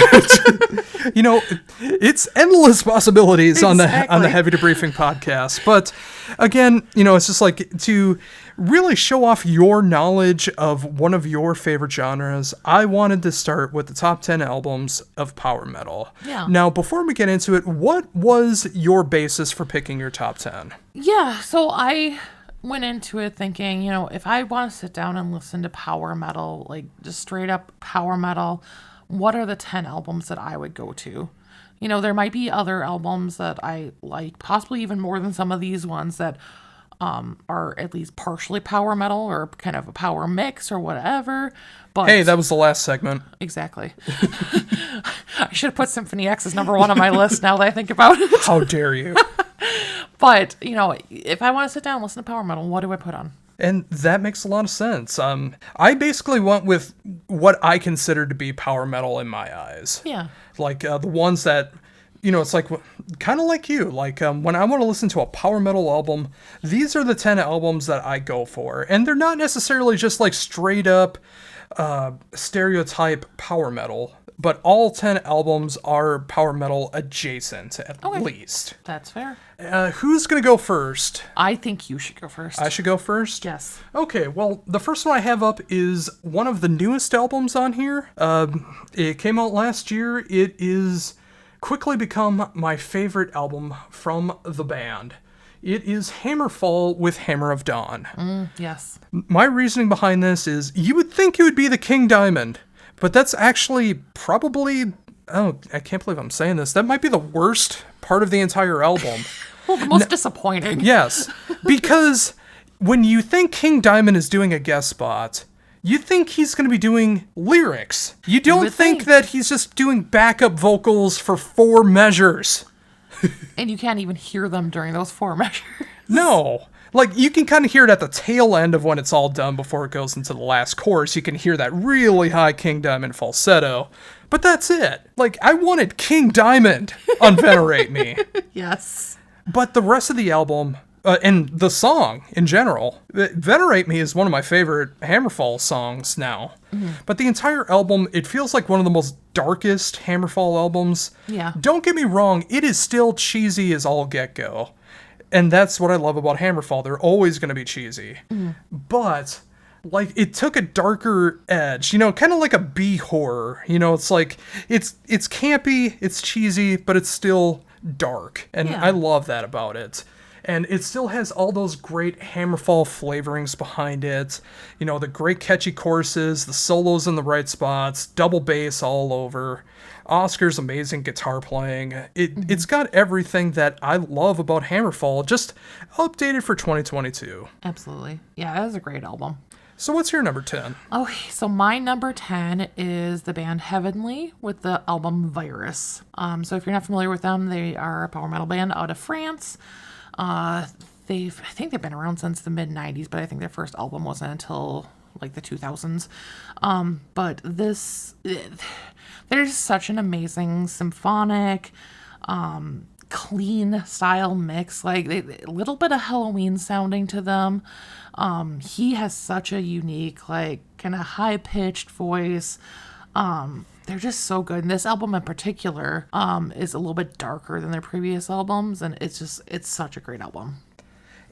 S1: you know, it's endless possibilities on the Heavy Debriefing podcast. But again, you know, it's just like to really show off your knowledge of one of your favorite genres. I wanted to start with the top 10 albums of power metal.
S2: Yeah.
S1: Now, before we get into it, what was your basis for picking your top 10?
S2: Yeah, so I went into it thinking, you know, if I want to sit down and listen to power metal, like just straight up power metal, what are the 10 albums that I would go to? There might be other albums that I like, possibly even more than some of these ones that are at least partially power metal or kind of a power mix or whatever. But
S1: Hey, that was the last segment.
S2: Exactly. I should have put Symphony X as number 1 on my list now that I think about it.
S1: How dare you?
S2: But, if I want to sit down and listen to power metal, what do I put on?
S1: And that makes a lot of sense. I basically went with what I consider to be power metal in my eyes.
S2: Yeah.
S1: Like the ones that, it's like kind of like you. Like when I want to listen to a power metal album, these are the 10 albums that I go for. And they're not necessarily just like straight up stereotype power metal, but all 10 albums are power metal adjacent at least.
S2: That's fair.
S1: Who's going to go first?
S2: I think you should go first.
S1: I should go first?
S2: Yes.
S1: Okay, well, the first one I have up is one of the newest albums on here. It came out last year. It is quickly become my favorite album from the band. It is Hammerfall with Hammer of Dawn.
S2: Yes.
S1: My reasoning behind this is you would think it would be the King Diamond, but that's actually probably... Oh, I can't believe I'm saying this. That might be the worst part of the entire album.
S2: Well, the most disappointing.
S1: Yes, because when you think King Diamond is doing a guest spot, you think he's going to be doing lyrics. You don't think that he's just doing backup vocals for 4 measures.
S2: And you can't even hear them during those 4 measures.
S1: No. Like, you can kind of hear it at the tail end of when it's all done before it goes into the last chorus. You can hear that really high King Diamond falsetto. But that's it. Like, I wanted King Diamond on Venerate Me.
S2: Yes.
S1: But the rest of the album, and the song in general, Venerate Me is one of my favorite Hammerfall songs now. Mm-hmm. But the entire album, it feels like one of the most darkest Hammerfall albums.
S2: Yeah.
S1: Don't get me wrong, it is still cheesy as all get-go. And that's what I love about Hammerfall. They're always going to be cheesy. Mm. But, like, it took a darker edge, kind of like a B horror. It's like, it's campy, it's cheesy, but it's still dark. And I love that about it. And it still has all those great Hammerfall flavorings behind it. The great catchy choruses, the solos in the right spots, double bass all over. Oscar's amazing guitar playing. It's got everything that I love about Hammerfall, just updated for 2022.
S2: Absolutely. Yeah, that was a great album.
S1: So what's your number 10?
S2: Okay, so my number 10 is the band Heavenly with the album Virus. So if you're not familiar with them, they are a power metal band out of France. I think they've been around since the mid-90s, but I think their first album wasn't until like the 2000s. But there's such an amazing symphonic, clean style mix, like a little bit of Halloween sounding to them. He has such a unique, like, kind of high-pitched voice. They're just so good. And this album in particular is a little bit darker than their previous albums, and it's such a great album.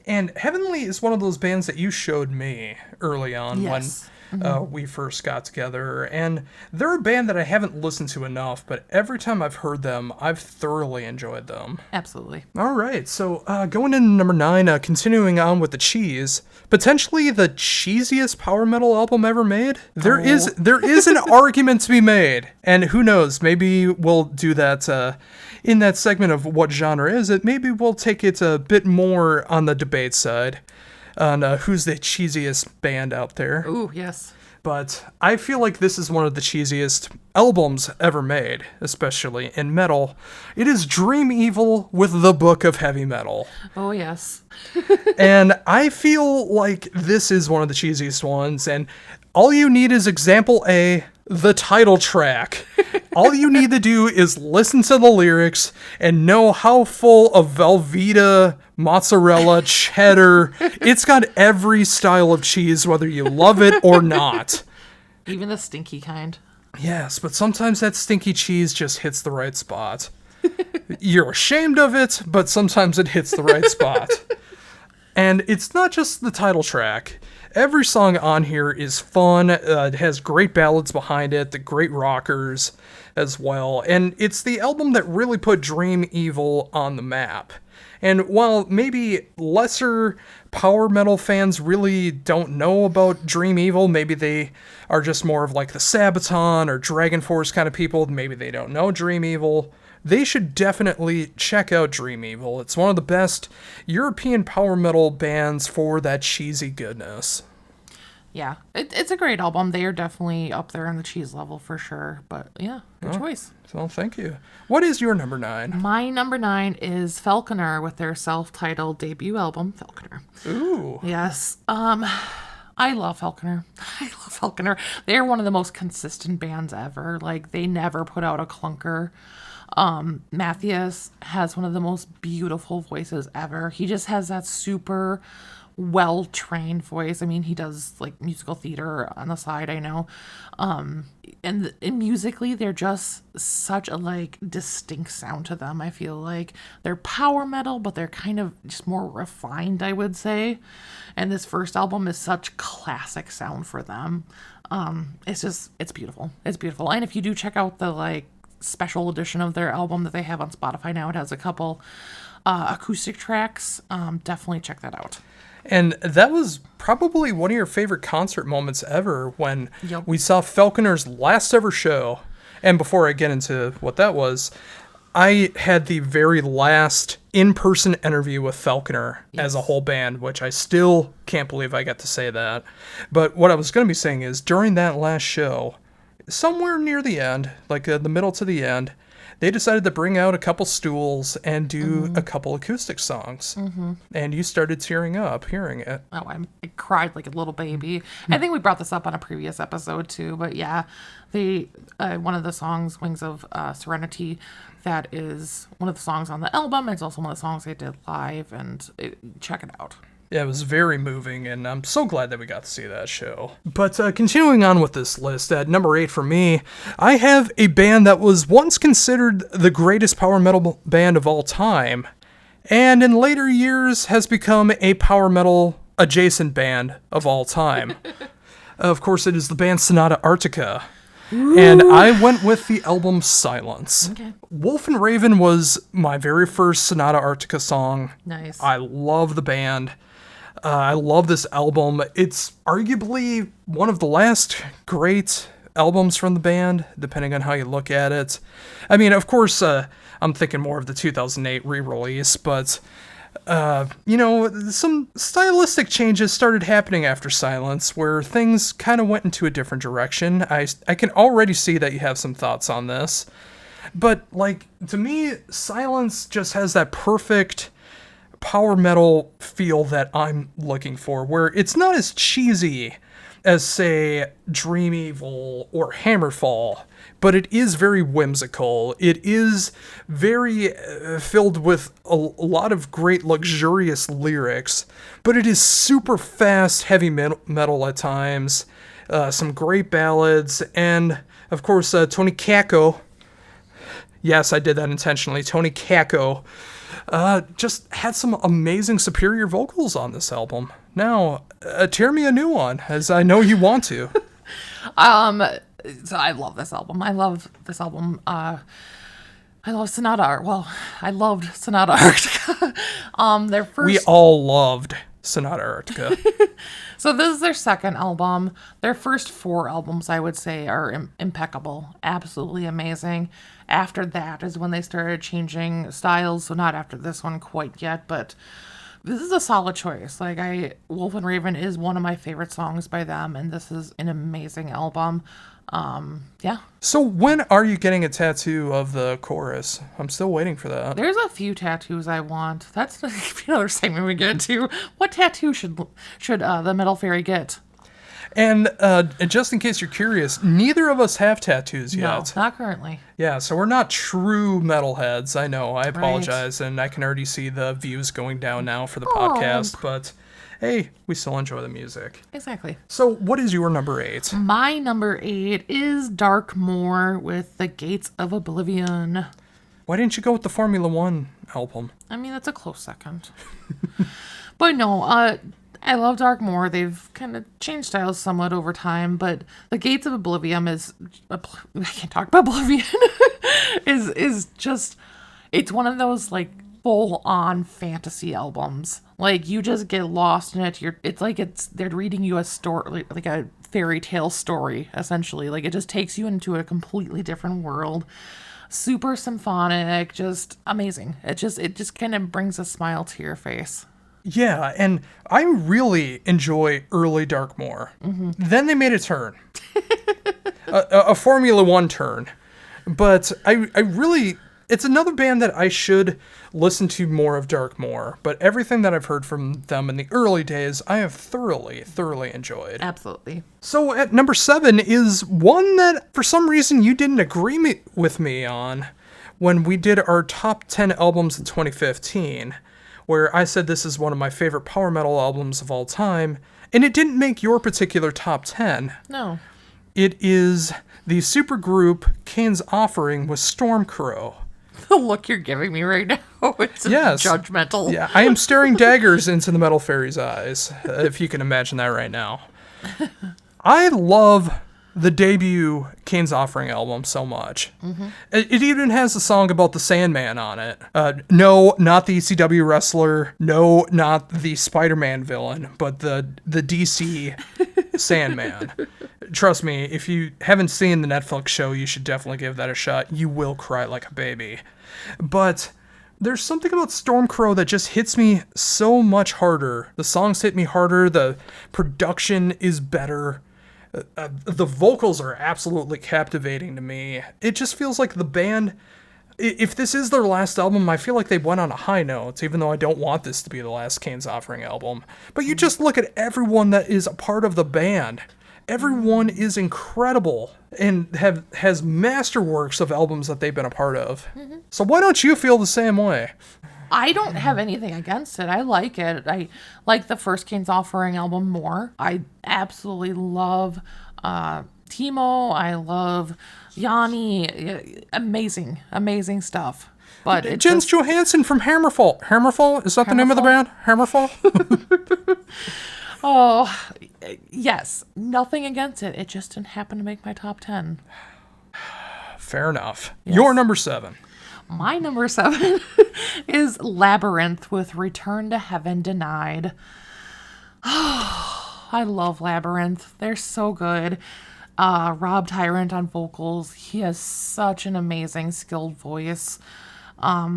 S1: And Heavenly is one of those bands that you showed me early on when we first got together. And they're a band that I haven't listened to enough, but every time I've heard them, I've thoroughly enjoyed them.
S2: Absolutely.
S1: All right, so going into number 9, continuing on with the cheese, potentially the cheesiest power metal album ever made. There is an argument to be made, and who knows, maybe we'll do that in that segment of what genre is it. Maybe we'll take it a bit more on the debate side on who's the cheesiest band out there.
S2: Ooh, yes.
S1: But I feel like this is one of the cheesiest albums ever made, especially in metal. It is Dream Evil with the Book of Heavy Metal.
S2: Oh, yes.
S1: And I feel like this is one of the cheesiest ones, and all you need is example A, the title track. All you need to do is listen to the lyrics and know how full of Velveeta, mozzarella, cheddar. It's got every style of cheese, whether you love it or not.
S2: Even the stinky kind.
S1: Yes, but sometimes that stinky cheese just hits the right spot. You're ashamed of it, but sometimes it hits the right spot. And it's not just the title track. Every song on here is fun. It has great ballads behind it, the great rockers as well. And it's the album that really put Dream Evil on the map. And while maybe lesser power metal fans really don't know about Dream Evil, maybe they are just more of like the Sabaton or Dragon Force kind of people, maybe they don't know Dream Evil, they should definitely check out Dream Evil. It's one of the best European power metal bands for that cheesy goodness.
S2: Yeah, it's a great album. They are definitely up there on the cheese level for sure. But yeah, good choice.
S1: Well, thank you. What is your number 9?
S2: My number 9 is Falconer with their self-titled debut album, Falconer.
S1: Ooh.
S2: Yes. I love Falconer. I love Falconer. They're one of the most consistent bands ever. Like, they never put out a clunker. Matthias has one of the most beautiful voices ever. He just has that super well-trained voice. I mean, he does like musical theater on the side, I know. And musically, they're just such a like distinct sound to them. I feel like they're power metal, but they're kind of just more refined, I would say. And this first album is such classic sound for them. It's beautiful. It's beautiful. And if you do check out the like special edition of their album that they have on Spotify now, it has a couple acoustic tracks. Definitely check that out.
S1: And that was probably one of your favorite concert moments ever when
S2: Yep.
S1: we saw Falconer's last ever show. And before I get into what that was, I had the very last in-person interview with Falconer as a whole band, which I still can't believe I got to say that. But what I was going to be saying is during that last show, somewhere near the end, like the middle to the end, they decided to bring out a couple stools and do a couple acoustic songs. And you started tearing up hearing it.
S2: Oh, I cried like a little baby. I think we brought this up on a previous episode too, but yeah, one of the songs, Wings of Serenity, that is one of the songs on the album. It's also one of the songs they did live, and check it out.
S1: Yeah, it was very moving, and I'm so glad that we got to see that show. But continuing on with this list, at number 8 for me, I have a band that was once considered the greatest power metal band of all time, and in later years has become a power metal adjacent band of all time. Of course, it is the band Sonata Arctica. Ooh. And I went with the album Silence.
S2: Okay.
S1: Wolf and Raven was my very first Sonata Arctica song.
S2: Nice.
S1: I love the band. I love this album. It's arguably one of the last great albums from the band, depending on how you look at it. I mean, of course, I'm thinking more of the 2008 re-release, but, some stylistic changes started happening after Silence, where things kind of went into a different direction. I can already see that you have some thoughts on this. But, like, to me, Silence just has that perfect power metal feel that I'm looking for, where it's not as cheesy as, say, Dream Evil or Hammerfall, but it is very whimsical. It is very filled with a lot of great luxurious lyrics, but it is super fast, heavy metal at times, some great ballads, and, of course, Tony Kakko. Yes, I did that intentionally. Tony Kakko just had some amazing superior vocals on this album. Now, tear me a new one, as I know you want to.
S2: So I love this album. I love this album. I love Sonata Art. Well, I loved Sonata Arctica. Their first.
S1: We all loved Sonata Arctica.
S2: So this is their second album. Their first 4 albums, I would say, are impeccable. Absolutely amazing. After that is when they started changing styles. So not after this one quite yet, but this is a solid choice. Like, Wolf and Raven is one of my favorite songs by them, and this is an amazing album. Yeah.
S1: So when are you getting a tattoo of the chorus? I'm still waiting for that.
S2: There's a few tattoos I want. That's another segment we get to. What tattoo should the Metal Faerie get?
S1: And just in case you're curious, neither of us have tattoos yet.
S2: No, not currently.
S1: Yeah, so we're not true metalheads. I know, I apologize, and I can already see the views going down now for the podcast, but hey, we still enjoy the music.
S2: Exactly.
S1: So what is your number 8?
S2: My number 8 is Darkmoor with The Gates of Oblivion.
S1: Why didn't you go with the Formula 1 album?
S2: I mean, that's a close second. But no, I love Darkmoor. They've kind of changed styles somewhat over time, but The Gates of Oblivion I can't talk about Oblivion, is just, it's one of those, like, full-on fantasy albums. Like, you just get lost in it. They're reading you a story, like a fairy tale story, essentially. Like, it just takes you into a completely different world. super symphonic, just amazing. It just kind of brings a smile to your face.
S1: Yeah, and I really enjoy early Darkmoor. Then they made a turn. a Formula One turn. But I really... It's another band that I should listen to more of Darkmoor, but everything that I've heard from them in the early days, I have thoroughly enjoyed.
S2: Absolutely.
S1: So at number 7 is one that, for some reason, you didn't agree with me on when we did our top 10 albums in 2015, where I said this is one of my favorite power metal albums of all time, and it didn't make your particular top 10.
S2: No.
S1: It is the supergroup Cain's Offering with Stormcrow.
S2: The look you're giving me right now, it's judgmental.
S1: Yeah, I am staring daggers into the Metal Faerie's eyes, if you can imagine that right now. I love the debut Cain's Offering album so much. It even has a song about the Sandman on it. No, not the ECW wrestler. No, not the Spider-Man villain, but the DC Sandman. Trust me, if you haven't seen the Netflix show, you should definitely give that a shot. You will cry like a baby. But there's something about Stormcrow that just hits me so much harder. The songs hit me harder. The production is better. The vocals are absolutely captivating to me. It just feels like the band... If this is their last album, I feel like they went on a high note, even though I don't want this to be the last Cain's Offering album. But you just look at everyone that is a part of the band. Everyone is incredible and has masterworks of albums that they've been a part of. So why don't you feel the same way?
S2: I don't have anything against it. I like it. I like the first Cain's Offering album more. I absolutely love Timo. I love Yanni. Amazing stuff. But
S1: Jens Johansson from Hammerfall. Hammerfall? Is that the name of the band? Hammerfall?
S2: Oh, yes. Nothing against it. It just didn't happen to make my top 10.
S1: Fair enough.
S2: Yes.
S1: Your number 7.
S2: My number 7 is Labyrinth with Return to Heaven Denied. I love Labyrinth. They're so good. Rob Tyrant on vocals. He has such an amazing, skilled voice. A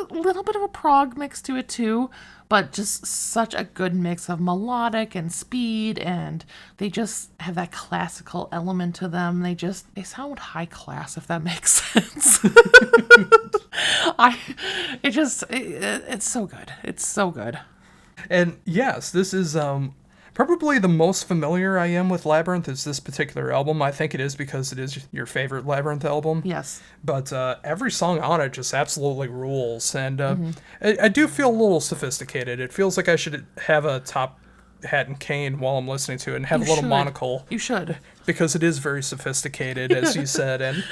S2: little bit of a prog mix to it too, but just such a good mix of melodic and speed, and they just have that classical element to them. They sound high class, if that makes sense. It's so good. It's so good.
S1: And yes, this is probably the most familiar I am with Labyrinth is this particular album. I think it is because it is your favorite Labyrinth album.
S2: Yes.
S1: But every song on it just absolutely rules. And I do feel a little sophisticated. It feels like I should have a top hat and cane while I'm listening to it and have a little monocle.
S2: You should.
S1: Because it is very sophisticated, as you said. And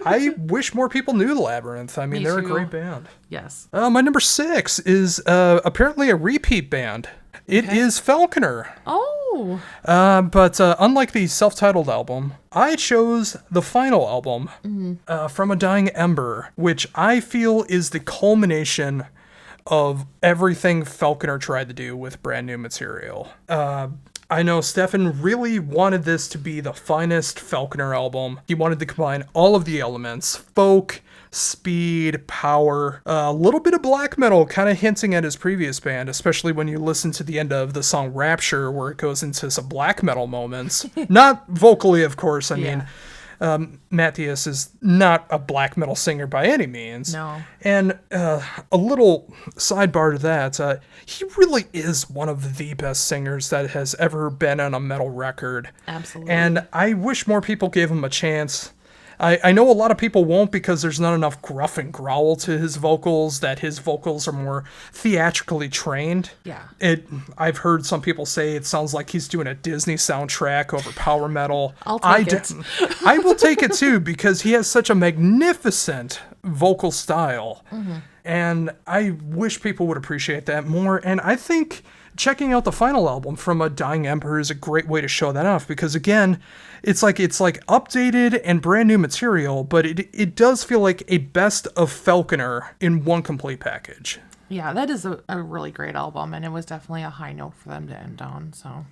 S1: I wish more people knew Labyrinth. I mean, they're a great band.
S2: Yes.
S1: My number 6 is apparently a repeat band. It is Falconer.
S2: Oh.
S1: But unlike the self-titled album, I chose the final album, From a Dying Ember, which I feel is the culmination of everything Falconer tried to do with brand new material. I know Stefan really wanted this to be the finest Falconer album. He wanted to combine all of the elements, folk, speed, power, a little bit of black metal, kind of hinting at his previous band, especially when you listen to the end of the song Rapture, where it goes into some black metal moments. Not vocally, of course. I mean, Matthias is not a black metal singer by any means.
S2: No.
S1: And a little sidebar to that, he really is one of the best singers that has ever been on a metal record.
S2: Absolutely.
S1: And I wish more people gave him a chance. I know a lot of people won't because there's not enough gruff and growl to his vocals, that his vocals are more theatrically trained.
S2: Yeah.
S1: I've heard some people say it sounds like he's doing a Disney soundtrack over power metal.
S2: I'll take it.
S1: I will take it too because he has such a magnificent vocal style. And I wish people would appreciate that more. And I think checking out the final album, From a Dying Emperor, is a great way to show that off because, again, it's like updated and brand new material, but it does feel like a best of Falconer in one complete package.
S2: Yeah, that is a really great album, and it was definitely a high note for them to end on. So,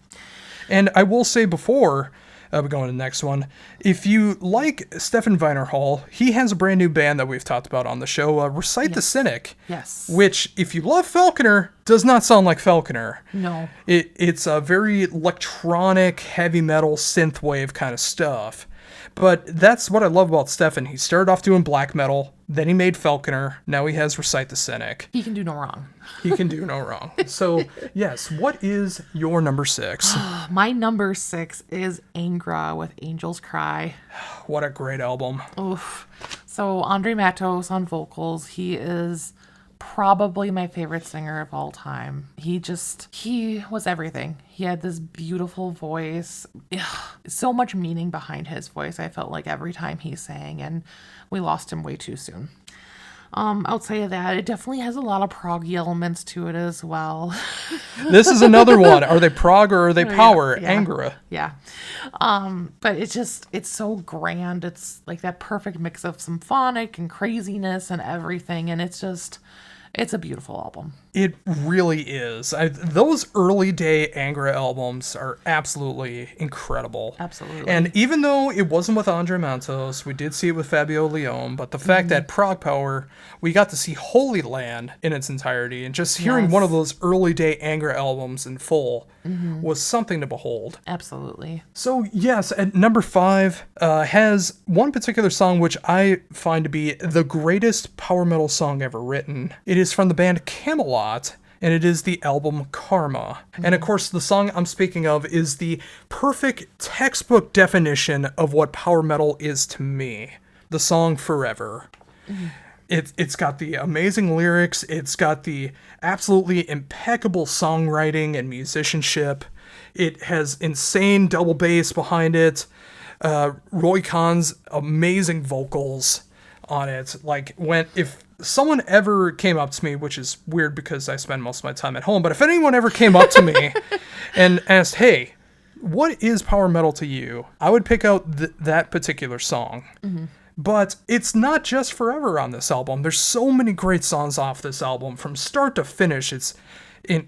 S1: And I will say before we go on to the next one, if you like Stefan Weinerhall, he has a brand new band that we've talked about on the show, Recite the Cynic.
S2: Yes.
S1: Which, if you love Falconer, does not sound like Falconer.
S2: No.
S1: It's a very electronic, heavy metal, synthwave kind of stuff. But that's what I love about Stefan. He started off doing black metal, then he made Falconer, now he has Recite the Cynic.
S2: He can do no wrong.
S1: He can do no wrong. So, yes, what is your number 6?
S2: My number 6 is Angra with Angels Cry.
S1: What a great album.
S2: Oof. So Andre Matos on vocals, he is probably my favorite singer of all time. He was everything. He had this beautiful voice. Ugh, so much meaning behind his voice, I felt like every time he sang, and we lost him way too soon. Outside of that, it definitely has a lot of proggy elements to it as well.
S1: This is another one. Are they prog or are they power?
S2: Yeah.
S1: Angra.
S2: Yeah. But it's so grand. It's like that perfect mix of symphonic and craziness and everything. And it's a beautiful album.
S1: It really is. Those early day Angra albums are absolutely incredible.
S2: Absolutely.
S1: And even though it wasn't with Andre Mantos, we did see it with Fabio Leone, but the fact that Prog Power, we got to see Holy Land in its entirety, and just hearing one of those early day Angra albums in full was something to behold.
S2: Absolutely.
S1: So yes, at number 5 has one particular song which I find to be the greatest power metal song ever written. It is from the band Camelot, and it is the album Karma. And of course, the song I'm speaking of is the perfect textbook definition of what power metal is to me. The song Forever. It's got the amazing lyrics, it's got the absolutely impeccable songwriting and musicianship. It has insane double bass behind it. Roy Khan's amazing vocals on it. Like, if someone ever came up to me, which is weird because I spend most of my time at home, but if anyone ever came up to me and asked, hey, what is power metal to you? I would pick out that particular song. But it's not just Forever on this album. There's so many great songs off this album from start to finish. It's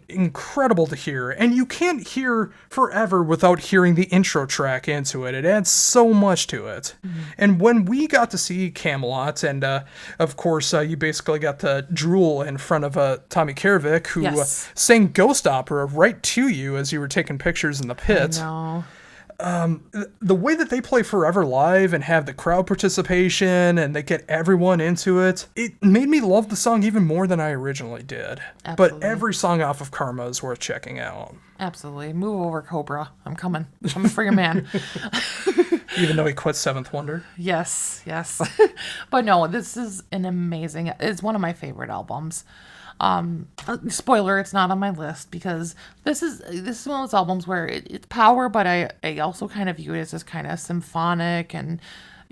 S1: incredible to hear. And you can't hear Forever without hearing the intro track into it. It adds so much to it. And when we got to see Camelot, and of course you basically got to drool in front of Tommy Kervik, who sang Ghost Opera right to you as you were taking pictures in the pit.
S2: I know.
S1: The way that they play Forever live and have the crowd participation and they get everyone into it, it made me love the song even more than I originally did.
S2: Absolutely.
S1: But every song off of Karma is worth checking out.
S2: Absolutely. Move over, Cobra. I'm coming for your man.
S1: Even though he quit Seventh Wonder.
S2: Yes. But no, this is it's one of my favorite albums. Spoiler, it's not on my list because this is one of those albums where it's power, but I also kind of view it as this kind of symphonic, and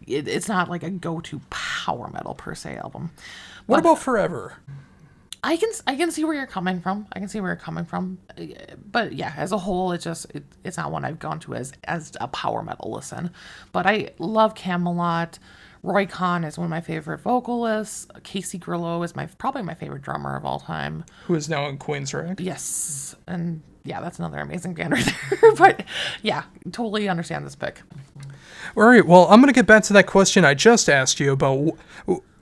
S2: it's not like a go-to power metal per se album.
S1: What about Forever?
S2: I can see where you're coming from. But yeah, as a whole, it's not one I've gone to as a power metal listen. But I love Camelot. Roy Khan is one of my favorite vocalists. Casey Grillo is probably my favorite drummer of all time.
S1: Who is now in Queensrÿche.
S2: Yes. And yeah, that's another amazing band right there. But yeah, totally understand this pick.
S1: All right, well, I'm going to get back to that question I just asked you about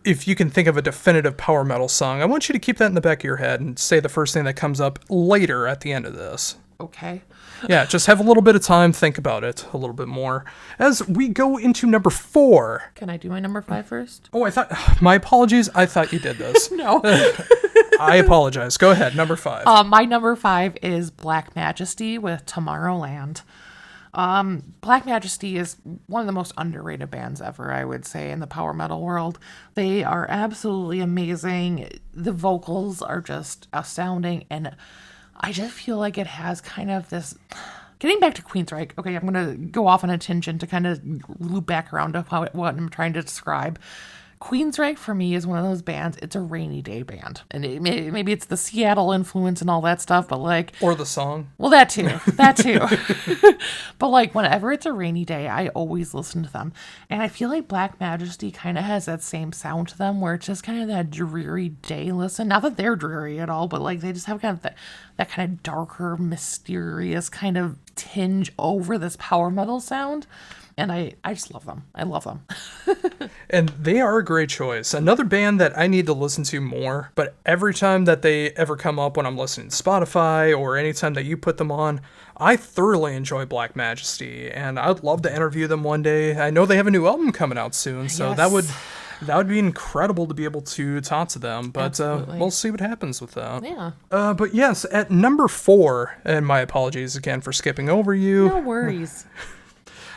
S1: if you can think of a definitive power metal song. I want you to keep that in the back of your head and say the first thing that comes up later at the end of this.
S2: Okay.
S1: Yeah, just have a little bit of time, think about it a little bit more. As we go into number 4.
S2: Can I do my number 5 first?
S1: Oh, my apologies. I thought you did this.
S2: No.
S1: I apologize. Go ahead, number 5.
S2: My number 5 is Black Majesty with Tomorrowland. Black Majesty is one of the most underrated bands ever, I would say, in the power metal world. They are absolutely amazing. The vocals are just astounding, and I just feel like it has kind of this... Getting back to Queensrÿche, okay, I'm going to go off on a tangent to kind of loop back around to what I'm trying to describe. Queensryche for me is one of those bands. It's a rainy day band, and maybe it's the Seattle influence and all that stuff. But like,
S1: or the song.
S2: Well, that too. But like, whenever it's a rainy day, I always listen to them, and I feel like Black Majesty kind of has that same sound to them, where it's just kind of that dreary day listen. Not that they're dreary at all, but like they just have kind of that kind of darker, mysterious kind of tinge over this power metal sound. And I just love them. I love them.
S1: And they are a great choice. Another band that I need to listen to more, but every time that they ever come up when I'm listening to Spotify or anytime that you put them on, I thoroughly enjoy Black Majesty, and I'd love to interview them one day. I know they have a new album coming out soon, so
S2: Yes.
S1: that would be incredible to be able to talk to them, but we'll see what happens with that.
S2: Yeah.
S1: But yes, at number 4, and my apologies again for skipping over you.
S2: No worries.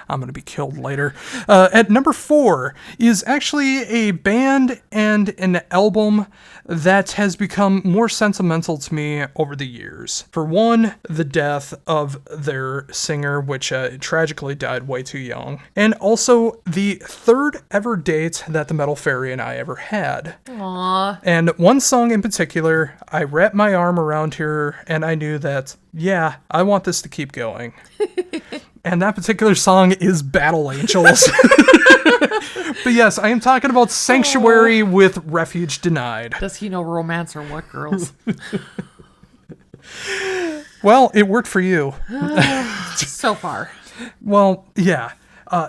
S1: I'm going to be killed later. At number 4 is actually a band and an album that has become more sentimental to me over the years. For one, the death of their singer, which tragically died way too young. And also the third ever date that the Metal Faerie and I ever had.
S2: Aww.
S1: And one song in particular, I wrapped my arm around her and I knew that, yeah, I want this to keep going. And that particular song is Battle Angels. But yes, I am talking about Sanctuary with Refuge Denied.
S2: Does he know romance or what, girls?
S1: Well, it worked for you.
S2: So far.
S1: Well, yeah.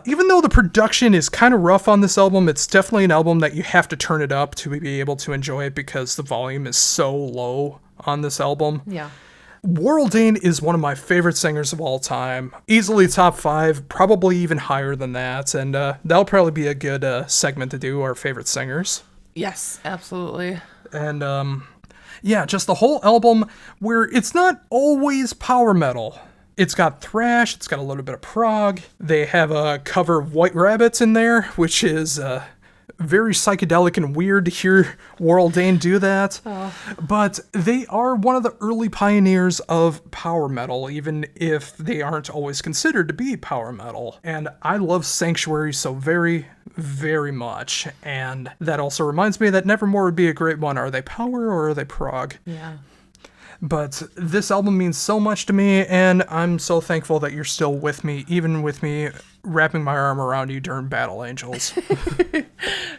S1: Even though the production is kind of rough on this album, it's definitely an album that you have to turn it up to be able to enjoy it because the volume is so low on this album.
S2: Yeah.
S1: Warldane is one of my favorite singers of all time. Easily top 5, probably even higher than that. And that'll probably be a good segment to do, our favorite singers.
S2: Yes, absolutely.
S1: And yeah, just the whole album where it's not always power metal. It's got thrash, it's got a little bit of prog. They have a cover of White Rabbits in there, which is very psychedelic and weird to hear Warldane do that.
S2: Oh.
S1: But they are one of the early pioneers of power metal, even if they aren't always considered to be power metal. And I love Sanctuary so very, very much. And that also reminds me that Nevermore would be a great one. Are they power or are they prog?
S2: Yeah.
S1: But this album means so much to me, and I'm so thankful that you're still with me, even with me wrapping my arm around you during Battle Angels.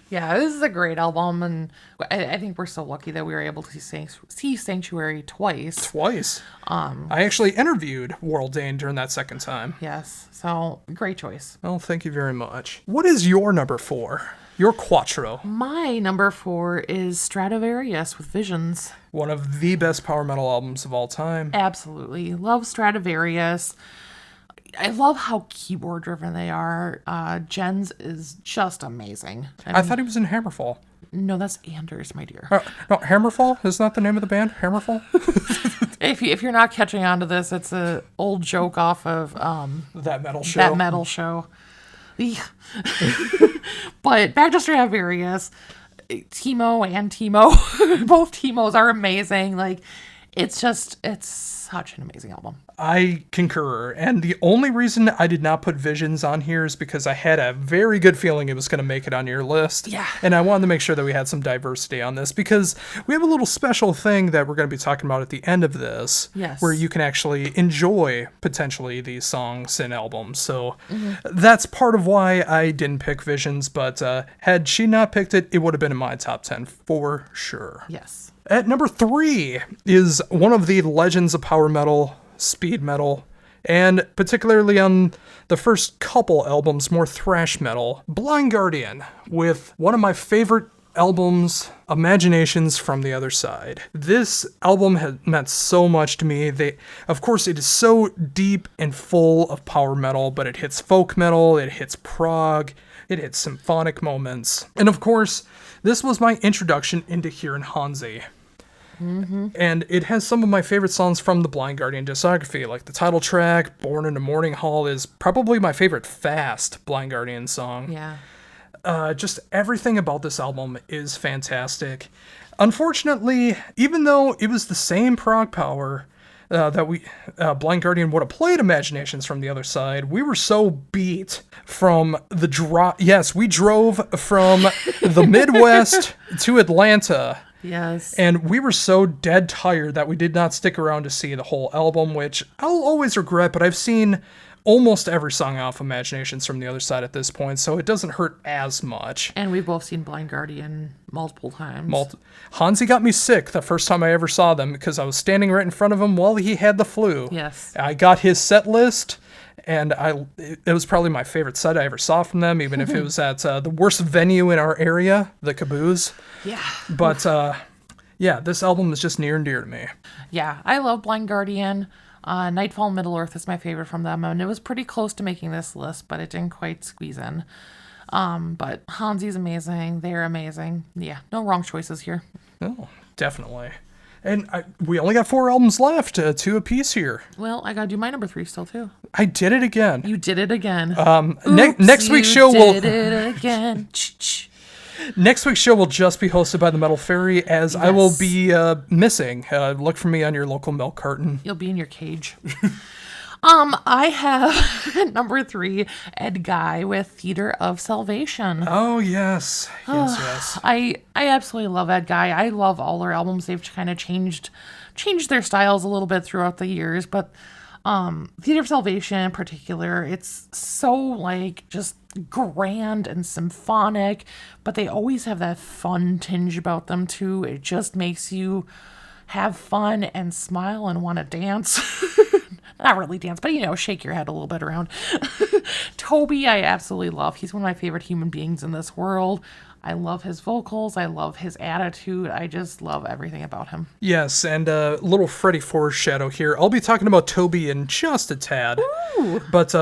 S2: Yeah, this is a great album, and I think we're so lucky that we were able to see Sanctuary twice.
S1: Twice. I actually interviewed Warldane during that second time.
S2: Yes, so great choice.
S1: Well, thank you very much. What is your number 4? Your Quattro?
S2: My number 4 is Stradivarius with Visions.
S1: One of the best power metal albums of all time.
S2: Absolutely. Love Stradivarius. I love how keyboard driven they are. Jens is just amazing.
S1: I thought he was in Hammerfall.
S2: No, that's Anders, my dear.
S1: No, Hammerfall? Isn't that the name of the band? Hammerfall?
S2: If you're not catching on to this, it's an old joke off of
S1: That metal show.
S2: That metal show. But back to Stradivarius. Timo and Timo. Both Timos are amazing. Like, it's such an amazing album.
S1: I concur. And the only reason I did not put Visions on here is because I had a very good feeling it was going to make it on your list.
S2: Yeah.
S1: And I wanted to make sure that we had some diversity on this because we have a little special thing that we're going to be talking about at the end of this.
S2: Yes.
S1: Where you can actually enjoy potentially these songs and albums. So that's part of why I didn't pick Visions. But had she not picked it, it would have been in my top 10 for sure.
S2: Yes.
S1: At number 3 is one of the legends of power metal, speed metal, and particularly on the first couple albums, more thrash metal, Blind Guardian, with one of my favorite albums, Imaginations from the Other Side. This album has meant so much to me. Of course, it is so deep and full of power metal, but it hits folk metal, it hits prog, it hits symphonic moments. And of course, this was my introduction into Hearing Hansi. And it has some of my favorite songs from the Blind Guardian discography, like the title track, Born in a Morning Hall is probably my favorite fast Blind Guardian song.
S2: Yeah.
S1: Just everything about this album is fantastic. Unfortunately, even though it was the same prog power, Blind Guardian would have played Imaginations from the Other Side, we were so beat from the drop. Yes, we drove from the Midwest to Atlanta.
S2: Yes.
S1: And we were so dead tired that we did not stick around to see the whole album, which I'll always regret, but I've seen almost every song off Imaginations from the Other Side at this point, so it doesn't hurt as much.
S2: And we've both seen Blind Guardian multiple times.
S1: Hansi got me sick the first time I ever saw them because I was standing right in front of him while he had the flu.
S2: Yes.
S1: I got his set list, and it was probably my favorite set I ever saw from them, even if it was at the worst venue in our area, the Caboose.
S2: Yeah.
S1: But, yeah, this album is just near and dear to me.
S2: Yeah, I love Blind Guardian. Nightfall and Middle Earth is my favorite from them, and it was pretty close to making this list, but it didn't quite squeeze in. But Hansi's amazing. They're amazing. Yeah, no wrong choices here.
S1: Oh, definitely. And we only got 4 albums left, 2 apiece here.
S2: Well, I gotta do my number 3 still, too.
S1: I did it again.
S2: You did it again.
S1: Next week's show will...
S2: You did it again.
S1: Next week's show will just be hosted by the Metal Faerie, as yes. I will be missing. Look for me on your local milk carton.
S2: You'll be in your cage. I have number 3, Ed Guy with Theater of Salvation.
S1: Oh, yes. Yes.
S2: I absolutely love Ed Guy. I love all their albums. They've kind of changed their styles a little bit throughout the years, but Theater of Salvation in particular, it's so like just grand and symphonic, but they always have that fun tinge about them too. It just makes you have fun and smile and want to dance. Not really dance, but shake your head a little bit around. Toby, I absolutely love. He's one of my favorite human beings in this world. I love his vocals. I love his attitude. I just love everything about him.
S1: Yes, and a little Freddy foreshadow here. I'll be talking about Toby in just a tad.
S2: Ooh.
S1: But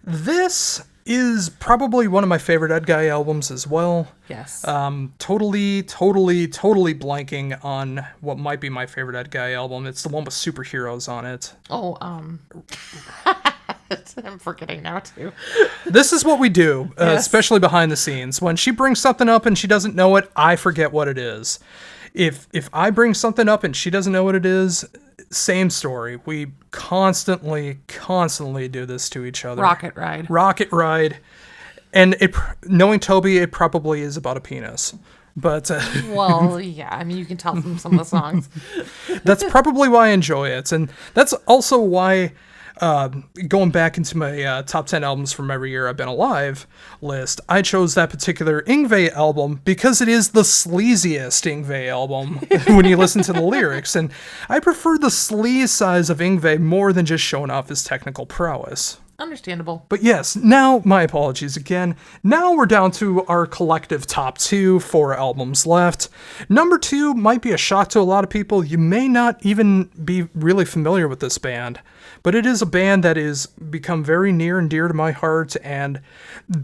S1: this is probably one of my favorite Ed Guy albums as well.
S2: Yes.
S1: Totally blanking on what might be my favorite Ed Guy album. It's the one with superheroes on it.
S2: Oh, I'm forgetting now too.
S1: This is what we do, yes. Especially behind the scenes. When she brings something up and she doesn't know it, I forget what it is. If I bring something up and she doesn't know what it is, same story. We constantly do this to each other.
S2: Rocket Ride.
S1: And knowing Toby, it probably is about a penis. But
S2: well, yeah, I mean, you can tell from some of the songs.
S1: That's probably why I enjoy it. And that's also why going back into my top 10 albums from every year I've been alive list, I chose that particular Yngwie album because it is the sleaziest Yngwie album when you listen to the lyrics, and I prefer the sleaze size of Yngwie more than just showing off his technical prowess.
S2: Understandable.
S1: But yes, now, my apologies again. Now we're down to our collective top 2, 4 albums left. Number 2 might be a shock to a lot of people. You may not even be really familiar with this band, but it is a band that has become very near and dear to my heart, and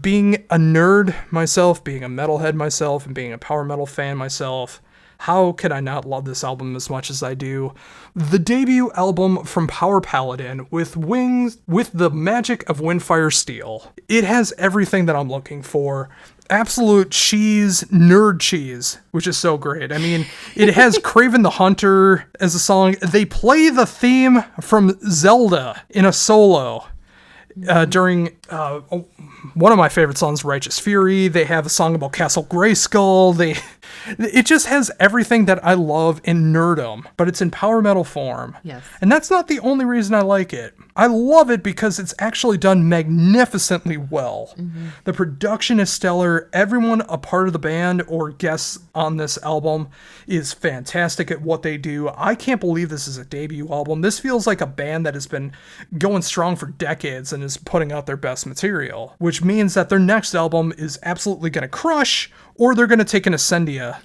S1: being a nerd myself, being a metalhead myself, and being a power metal fan myself, how can I not love this album as much as I do? The debut album from Power Paladin with the magic of Windfire Steel. It has everything that I'm looking for. Absolute cheese, nerd cheese, which is so great. I mean, it has Kraven the Hunter as a song. They play the theme from Zelda in a solo during one of my favorite songs, Righteous Fury. They have a song about Castle Grayskull. It just has everything that I love in nerdom, but it's in power metal form.
S2: Yes.
S1: And that's not the only reason I like it. I love it because it's actually done magnificently well. Mm-hmm. The production is stellar. Everyone a part of the band or guests on this album is fantastic at what they do. I can't believe this is a debut album. This feels like a band that has been going strong for decades and is putting out their best material, which means that their next album is absolutely going to crush, or they're going to take an ascendia.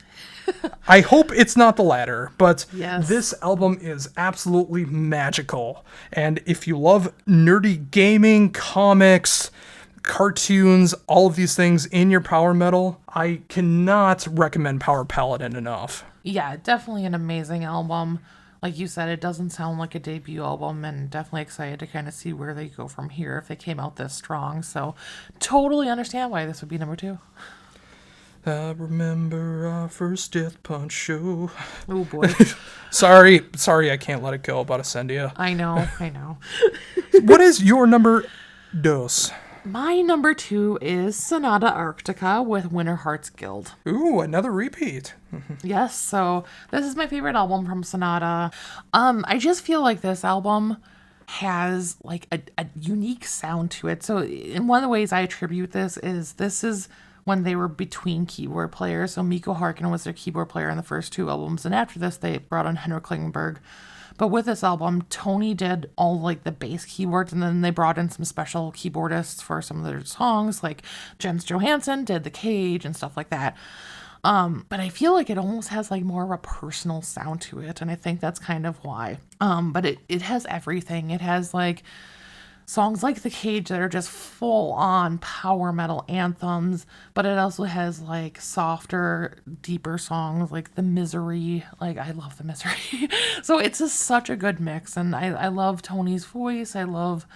S1: I hope it's not the latter, but yes. This album is absolutely magical. And if you love nerdy gaming, comics, cartoons, all of these things in your power metal, I cannot recommend Power Paladin enough.
S2: Yeah, definitely an amazing album. Like you said, it doesn't sound like a debut album, and definitely excited to kind of see where they go from here if they came out this strong. So totally understand why this would be number 2.
S1: I remember our first Death Punch show.
S2: Oh boy.
S1: Sorry, I can't let it go about Ascendia.
S2: I know.
S1: What is your number dos?
S2: My number 2 is Sonata Arctica with Winter Hearts Guild.
S1: Ooh, another repeat.
S2: Yes, so this is my favorite album from Sonata. I just feel like this album has like a unique sound to it. So in one of the ways I attribute this is when they were between keyboard players. So Mikko Harkin was their keyboard player in the first 2 albums, and after this they brought on Henrik Klingenberg. But with this album, Tony did all like the bass keyboards, and then they brought in some special keyboardists for some of their songs, like Jens Johansson did the cage and stuff like that. But I feel like it almost has like more of a personal sound to it, and I think that's kind of why. But it has everything. It has like songs like The Cage that are just full on power metal anthems, but it also has like softer, deeper songs like The Misery. Like, I love The Misery. So it's just such a good mix, and I love Tony's voice. I love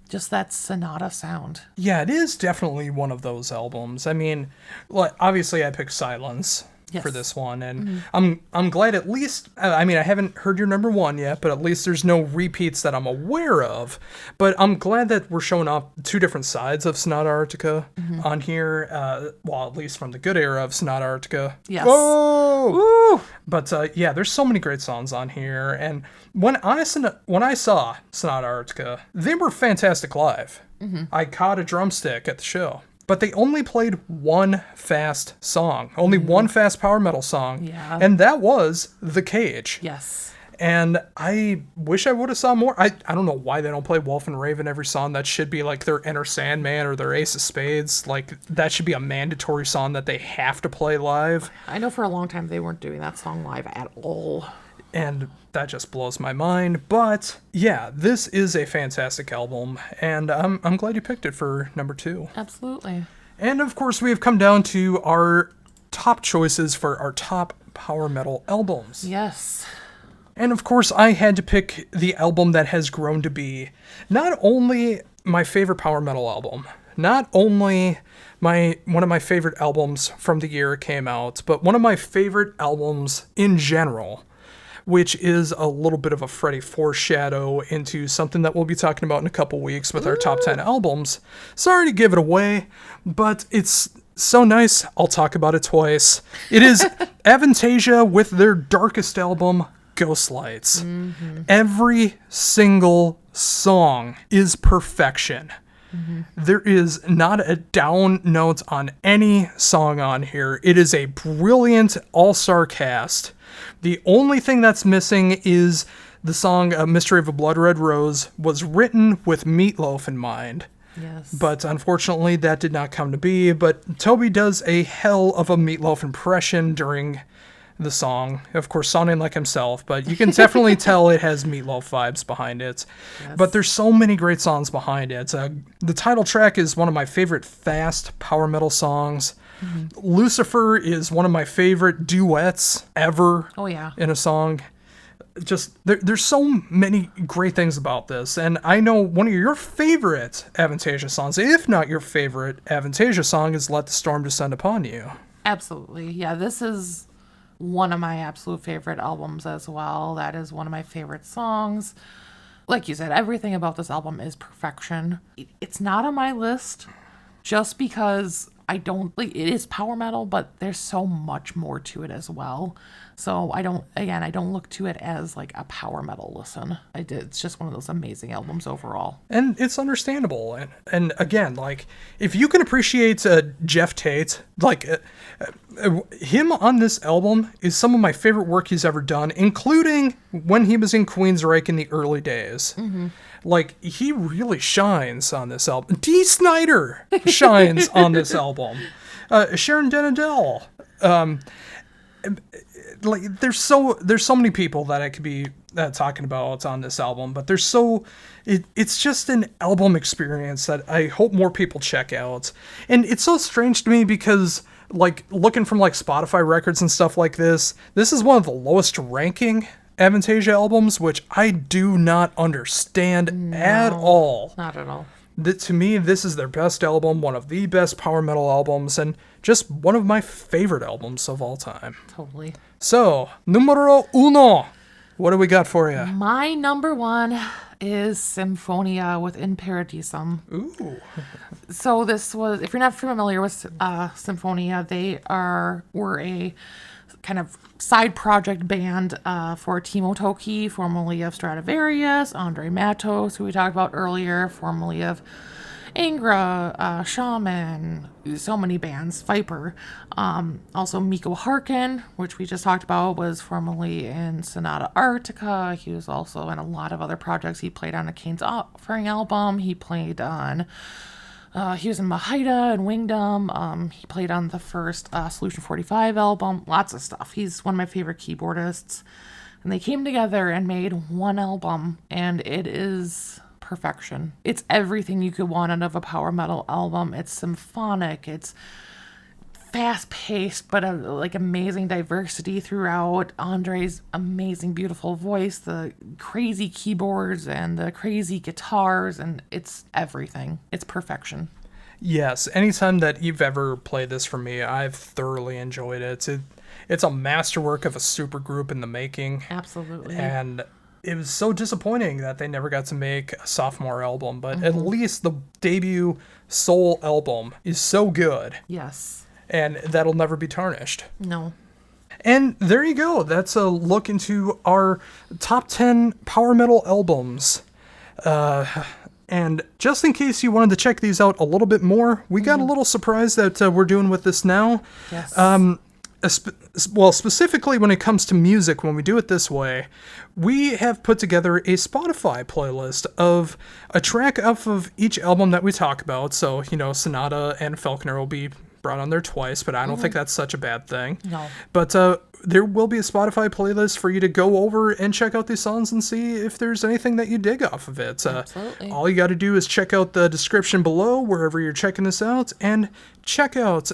S2: just that Sonata sound.
S1: Yeah, it is definitely one of those albums. I mean, obviously I picked Silence.
S2: Yes.
S1: For this one, and I'm glad at least, I mean, I haven't heard your number 1 yet, but at least there's no repeats that I'm aware of. But I'm glad that we're showing up 2 different sides of Sonata Arctica on here, well, at least from the good era of Sonata Arctica.
S2: Yes.
S1: Whoa! Woo! But yeah, there's so many great songs on here, and when I saw Sonata Arctica, they were fantastic live. I caught a drumstick at the show. But they only played one fast song, only one fast power metal song, and that was The Cage.
S2: Yes.
S1: And I wish I would have saw more. I don't know why they don't play Wolf and Raven every song. That should be like their Enter Sandman or their Ace of Spades. Like, that should be a mandatory song that they have to play live.
S2: I know for a long time they weren't doing that song live at all.
S1: And that just blows my mind. But yeah, this is a fantastic album, and I'm glad you picked it for number 2.
S2: Absolutely.
S1: And of course, we have come down to our top choices for our top power metal albums.
S2: Yes.
S1: And of course, I had to pick the album that has grown to be not only my favorite power metal album, not only one of my favorite albums from the year it came out, but one of my favorite albums in general, which is a little bit of a Freddie foreshadow into something that we'll be talking about in a couple weeks with our top 10 albums. Sorry to give it away, but it's so nice, I'll talk about it twice. It is Avantasia with their darkest album, Ghost Lights. Every single song is perfection. There is not a down note on any song on here. It is a brilliant all-star cast. The only thing that's missing is the song Mystery of a Blood Red Rose was written with Meatloaf in mind.
S2: Yes.
S1: But unfortunately, that did not come to be. But Toby does a hell of a Meatloaf impression during the song. Of course, sounding like himself, but you can definitely tell it has Meatloaf vibes behind it.
S2: Yes.
S1: But there's so many great songs behind it. The title track is one of my favorite fast power metal songs. Lucifer is one of my favorite duets ever.
S2: Oh, yeah.
S1: In a song. Just there's so many great things about this, and I know one of your favorite Avantasia songs, if not your favorite Avantasia song, is Let the Storm Descend Upon You.
S2: Absolutely. Yeah, this is one of my absolute favorite albums as well. That is one of my favorite songs. Like you said, everything about this album is perfection. It's not on my list just because I don't like it is power metal, but there's so much more to it as well. So I don't look to it as like a power metal listen. It's just one of those amazing albums overall.
S1: And it's understandable. And again, like, if you can appreciate Jeff Tate, like, him on this album is some of my favorite work he's ever done, including when he was in Queensryche in the early days. Like, he really shines on this album. Dee Snider shines on this album. Sharon Denadel. Like, there's so many people that I could be talking about on this album, but it's just an album experience that I hope more people check out. And it's so strange to me because, like, looking from like Spotify records and stuff like this is one of the lowest ranking Avantasia albums, which I do not understand at all.
S2: Not at all.
S1: To me, this is their best album, one of the best power metal albums, and just one of my favorite albums of all time.
S2: Totally.
S1: So, numero uno. What do we got for you?
S2: My number one is Symphonia with In Paradisum.
S1: Ooh.
S2: So this was, if you're not familiar with Symphonia, they were a kind of side project band for Timo Tolkki, formerly of Stradivarius, Andre Matos, who we talked about earlier, formerly of Angra, Shaman, so many bands, Viper. Also Mikko Harkin, which we just talked about, was formerly in Sonata Arctica. He was also in a lot of other projects. He played on a Kane's Offering album. He played on... he was in Mahaida and Wingdom. He played on the first Solution 45 album. Lots of stuff. He's one of my favorite keyboardists. And they came together and made one album, and it is perfection. It's everything you could want out of a power metal album. It's symphonic. It's fast-paced, but like amazing diversity throughout. Andre's amazing, beautiful voice, the crazy keyboards and the crazy guitars, and it's everything. It's perfection.
S1: Yes, anytime that you've ever played this for me, I've thoroughly enjoyed it. It's a masterwork of a supergroup in the making.
S2: Absolutely.
S1: And it was so disappointing that they never got to make a sophomore album, but at least the debut Soul album is so good.
S2: Yes.
S1: And that'll never be tarnished.
S2: No.
S1: And there you go. That's a look into our top 10 power metal albums. And just in case you wanted to check these out a little bit more, we got a little surprise that we're doing with this now.
S2: Yes.
S1: Well, specifically when it comes to music, when we do it this way, we have put together a Spotify playlist of a track off of each album that we talk about. So, Sonata and Falconer will be brought on there twice, but I don't think that's such a bad thing.
S2: No.
S1: But there will be a Spotify playlist for you to go over and check out these songs and see if there's anything that you dig off of it.
S2: Absolutely.
S1: All you got to do is check out the description below wherever you're checking this out and check out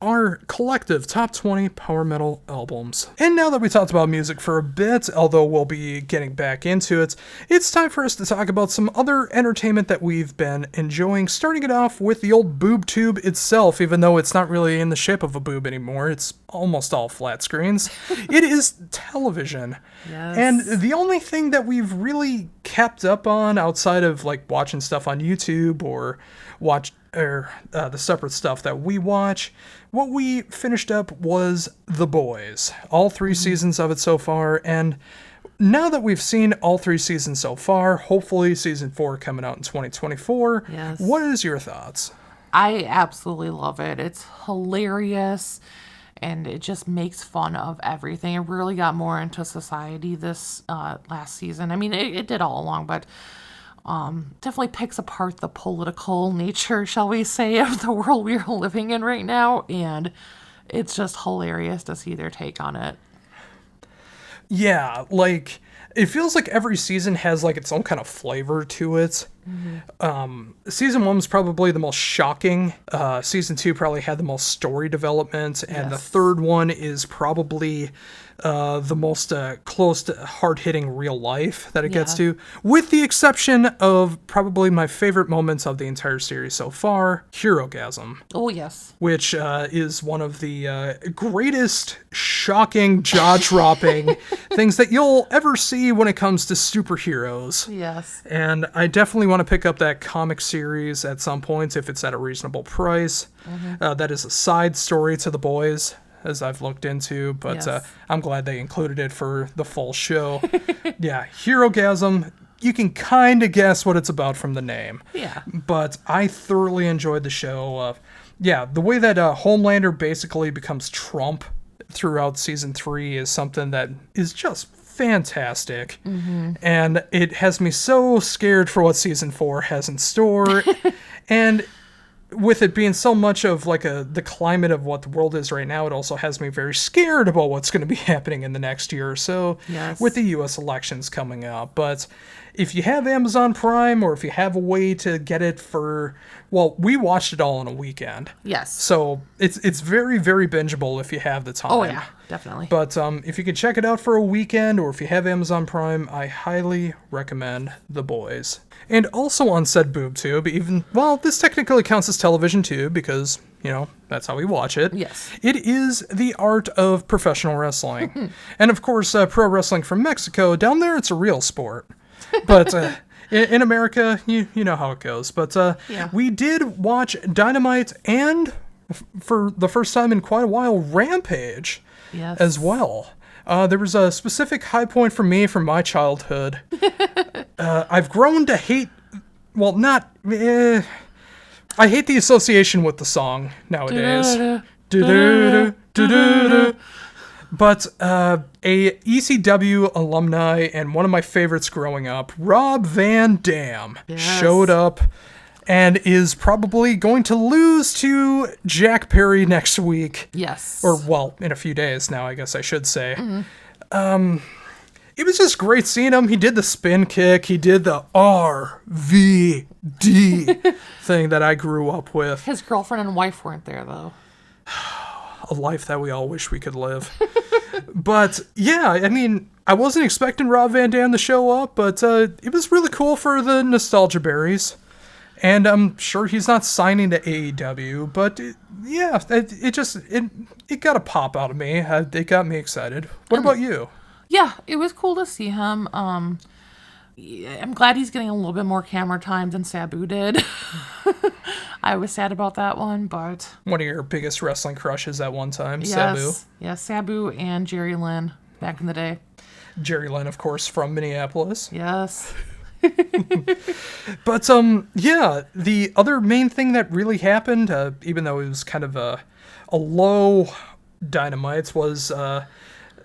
S1: our collective top 20 power metal albums. And now that we talked about music for a bit, although we'll be getting back into it, it's time for us to talk about some other entertainment that we've been enjoying, starting it off with the old boob tube itself, even though it's not really in the shape of a boob anymore. It's almost all flat screens. It is television.
S2: Yes.
S1: And the only thing that we've really kept up on outside of like watching stuff on YouTube or the separate stuff that we watch, what we finished up was The Boys. All 3 seasons of it so far, and now that we've seen all 3 seasons so far, hopefully season 4 coming out in 2024,
S2: Yes.
S1: What is your thoughts?
S2: I absolutely love it. It's hilarious, and it just makes fun of everything. It really got more into society this last season. I mean, it did all along, but definitely picks apart the political nature, shall we say, of the world we are living in right now, and it's just hilarious to see their take on it.
S1: Yeah, like, it feels like every season has like its own kind of flavor to it. Season 1 was probably the most shocking. Season 2 probably had the most story development, and the third one is probably the most close to hard-hitting real life that it gets to, with the exception of probably my favorite moments of the entire series so far, Herogasm.
S2: Oh, yes.
S1: Which is one of the greatest, shocking, jaw-dropping things that you'll ever see when it comes to superheroes.
S2: Yes.
S1: And I definitely want to pick up that comic series at some point if it's at a reasonable price. That is a side story to The Boys, as I've looked into, but I'm glad they included it for the full show. Yeah, Herogasm, you can kind of guess what it's about from the name.
S2: Yeah.
S1: But I thoroughly enjoyed the show. The way that Homelander basically becomes Trump throughout season 3 is something that is just fantastic. And it has me so scared for what season 4 has in store. And with it being so much of like the climate of what the world is right now, it also has me very scared about what's going to be happening in the next year or so with the U.S. elections coming up. But if you have Amazon Prime or if you have a way to get it for, well, we watched it all in a weekend.
S2: Yes.
S1: So it's very, very bingeable if you have the time.
S2: Oh, yeah, definitely.
S1: But if you can check it out for a weekend or if you have Amazon Prime, I highly recommend The Boys. And also on said BoobTube, even, well, this technically counts as television too because, you know, that's how we watch it.
S2: Yes.
S1: It is The Art of Professional Wrestling. And of course, pro wrestling from Mexico, down there it's a real sport. But in America, you know how it goes. But we did watch Dynamite and, for the first time in quite a while, Rampage as well. There was a specific high point for me from my childhood. I've grown to hate, well, not, I hate the association with the song nowadays. But a ECW alumni and one of my favorites growing up, Rob Van Dam, showed up and is probably going to lose to Jack Perry next week.
S2: Yes.
S1: Or, well, in a few days now, I guess I should say. It was just great seeing him. He did the spin kick. He did the RVD thing that I grew up with.
S2: His girlfriend and wife weren't there, though.
S1: A life that we all wish we could live. But, yeah, I mean, I wasn't expecting Rob Van Dam to show up, but it was really cool for the nostalgia berries. And I'm sure he's not signing to AEW, but it got a pop out of me. It got me excited. What about you?
S2: Yeah, it was cool to see him. I'm glad he's getting a little bit more camera time than Sabu did. I was sad about that one, but...
S1: One of your biggest wrestling crushes at one time,
S2: yes,
S1: Sabu.
S2: Yeah, Sabu and Jerry Lynn back in the day.
S1: Jerry Lynn, of course, from Minneapolis.
S2: Yes.
S1: But, yeah, the other main thing that really happened, even though it was kind of a low Dynamite, was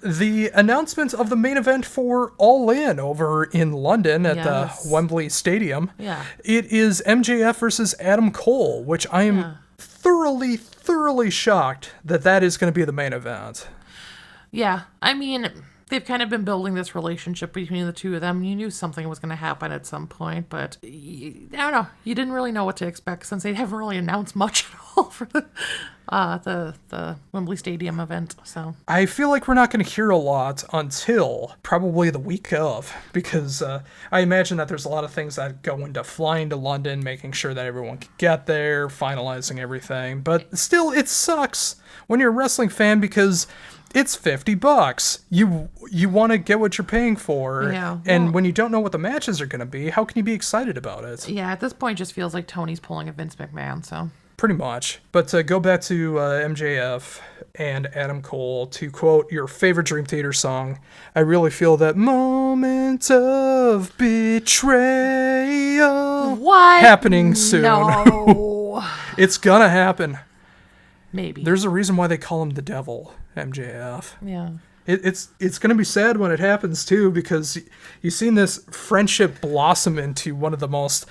S1: the announcement of the main event for All In over in London at the Wembley Stadium.
S2: Yeah.
S1: It is MJF versus Adam Cole, which I am thoroughly shocked that is going to be the main event.
S2: Yeah, I mean... They've kind of been building this relationship between the two of them. You knew something was going to happen at some point, but I don't know. You didn't really know what to expect since they haven't really announced much at all for the Wembley Stadium event. So
S1: I feel like we're not going to hear a lot until probably the week of, because I imagine that there's a lot of things that go into flying to London, making sure that everyone can get there, finalizing everything. But still, it sucks when you're a wrestling fan because it's $50. You want to get what you're paying for.
S2: Yeah.
S1: And when you don't know what the matches are going to be, how can you be excited about it?
S2: Yeah, at this point, it just feels like Tony's pulling a Vince McMahon, so...
S1: Pretty much. But go back to MJF and Adam Cole, to quote your favorite Dream Theater song, I really feel that moment of betrayal happening soon.
S2: No.
S1: It's gonna happen.
S2: Maybe.
S1: There's a reason why they call him the devil, MJF.
S2: Yeah.
S1: It's going to be sad when it happens, too, because you've seen this friendship blossom into one of the most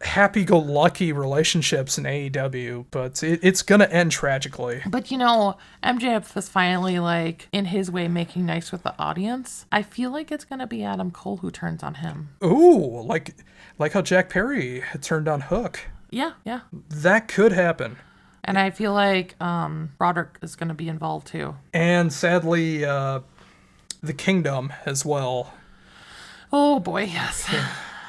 S1: happy-go-lucky relationships in AEW, but it's going to end tragically.
S2: But, you know, MJF is finally, like, in his way, making nice with the audience. I feel like it's going to be Adam Cole who turns on him.
S1: Ooh, like how Jack Perry had turned on Hook.
S2: Yeah.
S1: That could happen.
S2: And I feel like Roderick is going to be involved, too.
S1: And sadly, the Kingdom as well.
S2: Oh, boy, yes.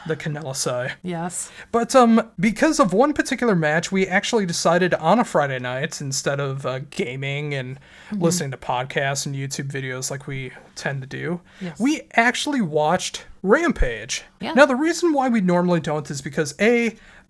S1: The Canellisai.
S2: Yes.
S1: But because of one particular match, we actually decided on a Friday night, instead of gaming and listening to podcasts and YouTube videos like we tend to do, we actually watched Rampage.
S2: Yeah.
S1: Now, the reason why we normally don't is because,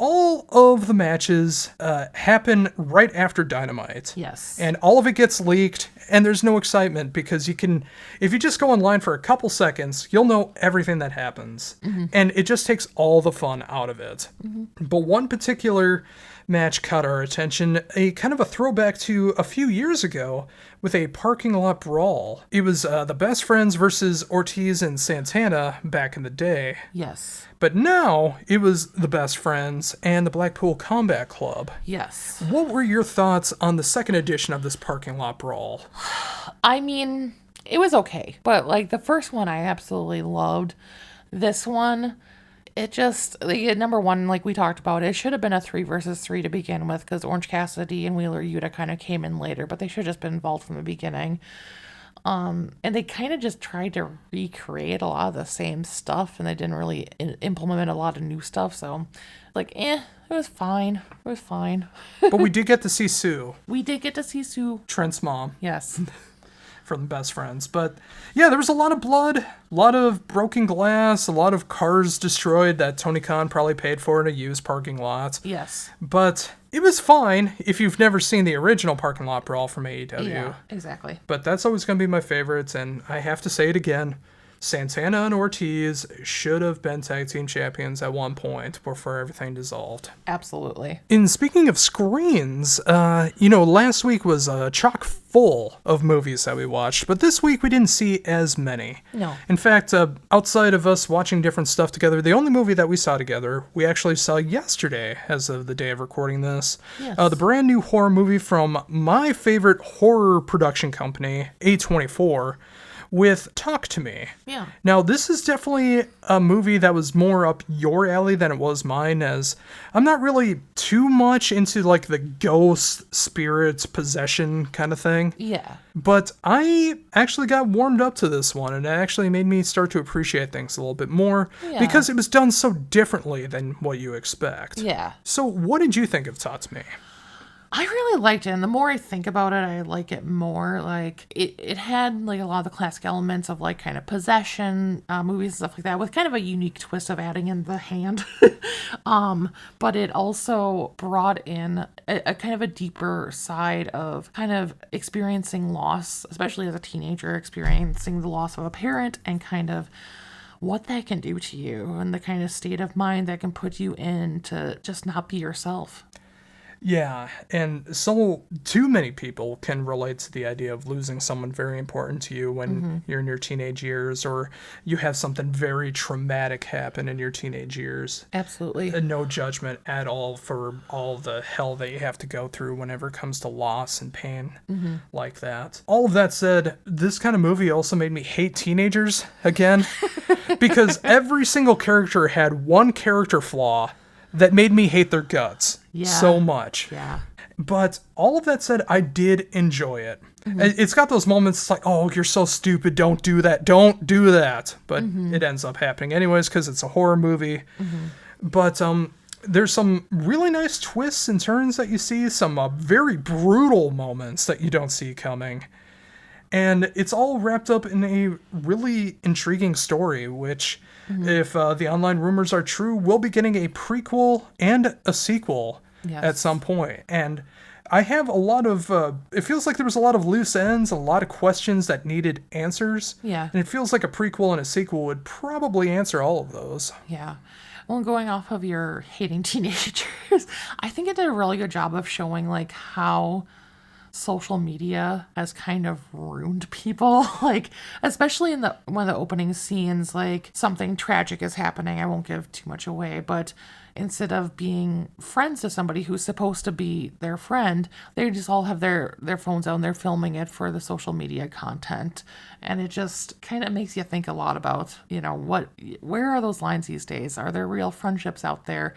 S1: all of the matches happen right after Dynamite.
S2: Yes.
S1: And all of it gets leaked, and there's no excitement because if you just go online for a couple seconds, you'll know everything that happens. Mm-hmm. And it just takes all the fun out of it. Mm-hmm. But one particular match caught our attention, a kind of a throwback to a few years ago with a parking lot brawl. It was the Best Friends versus Ortiz and Santana back in the day.
S2: Yes.
S1: But now it was the Best Friends and the Blackpool Combat Club.
S2: Yes.
S1: What were your thoughts on the second edition of this parking lot brawl?
S2: I mean, it was okay. But, like, the first one I absolutely loved. This one, It just, like, number one, like we talked about, it should have been a 3 versus 3 to begin with, because Orange Cassidy and Wheeler Yuta kind of came in later, but they should have just been involved from the beginning. And they kind of just tried to recreate a lot of the same stuff, and they didn't really implement a lot of new stuff. So, like, it was fine. It was fine.
S1: But we did get to see Sue.
S2: We did get to see Sue.
S1: Trent's mom.
S2: Yes.
S1: From Best Friends. But yeah, there was a lot of blood, a lot of broken glass, a lot of cars destroyed that Tony Khan probably paid for in a used parking lot.
S2: Yes.
S1: But it was fine if you've never seen the original parking lot brawl from AEW.
S2: Yeah, exactly.
S1: But that's always going to be my favorites, and I have to say it again. Santana and Ortiz should have been tag team champions at one point before everything dissolved.
S2: Absolutely.
S1: And speaking of screens, last week was chock full of movies that we watched, but this week we didn't see as many.
S2: No.
S1: In fact, outside of us watching different stuff together, the only movie that we saw together, we actually saw yesterday, as of the day of recording this.
S2: Yes.
S1: The brand new horror movie from my favorite horror production company, A24, with Talk to Me.
S2: Yeah.
S1: Now, this is definitely a movie that was more up your alley than it was mine, as I'm not really too much into, like, the ghost, spirits, possession kind of thing.
S2: Yeah.
S1: But I actually got warmed up to this one, and it actually made me start to appreciate things a little bit more, because it was done so differently than what you expect.
S2: Yeah.
S1: So, what did you think of Talk to Me?
S2: I really liked it, and the more I think about it, I like it more. Like, it had, like, a lot of the classic elements of, like, kind of possession movies and stuff like that, with kind of a unique twist of adding in the hand. But it also brought in a kind of a deeper side of kind of experiencing loss, especially as a teenager, experiencing the loss of a parent, and kind of what that can do to you, and the kind of state of mind that can put you in to just not be yourself.
S1: Yeah, and so too many people can relate to the idea of losing someone very important to you when you're in your teenage years, or you have something very traumatic happen in your teenage years.
S2: Absolutely.
S1: And no judgment at all for all the hell that you have to go through whenever it comes to loss and pain like that. All of that said, this kind of movie also made me hate teenagers again, because every single character had one character flaw that made me hate their guts so much.
S2: Yeah.
S1: But all of that said, I did enjoy it. It's got those moments like, oh, you're so stupid, don't do that, don't do that. But it ends up happening anyways because it's a horror movie. But there's some really nice twists and turns that you see, some very brutal moments that you don't see coming. And it's all wrapped up in a really intriguing story, which, if the online rumors are true, we'll be getting a prequel and a sequel at some point. And I have a lot of, it feels like there was a lot of loose ends, a lot of questions that needed answers.
S2: Yeah.
S1: And it feels like a prequel and a sequel would probably answer all of those.
S2: Yeah. Well, going off of your hating teenagers, I think it did a really good job of showing, like, how social media has kind of ruined people, like, especially in one of the opening scenes, like, something tragic is happening. I won't give too much away, but instead of being friends to somebody who's supposed to be their friend, they just all have their phones out and they're filming it for the social media content. And it just kind of makes you think a lot about, where are those lines these days? Are there real friendships out there?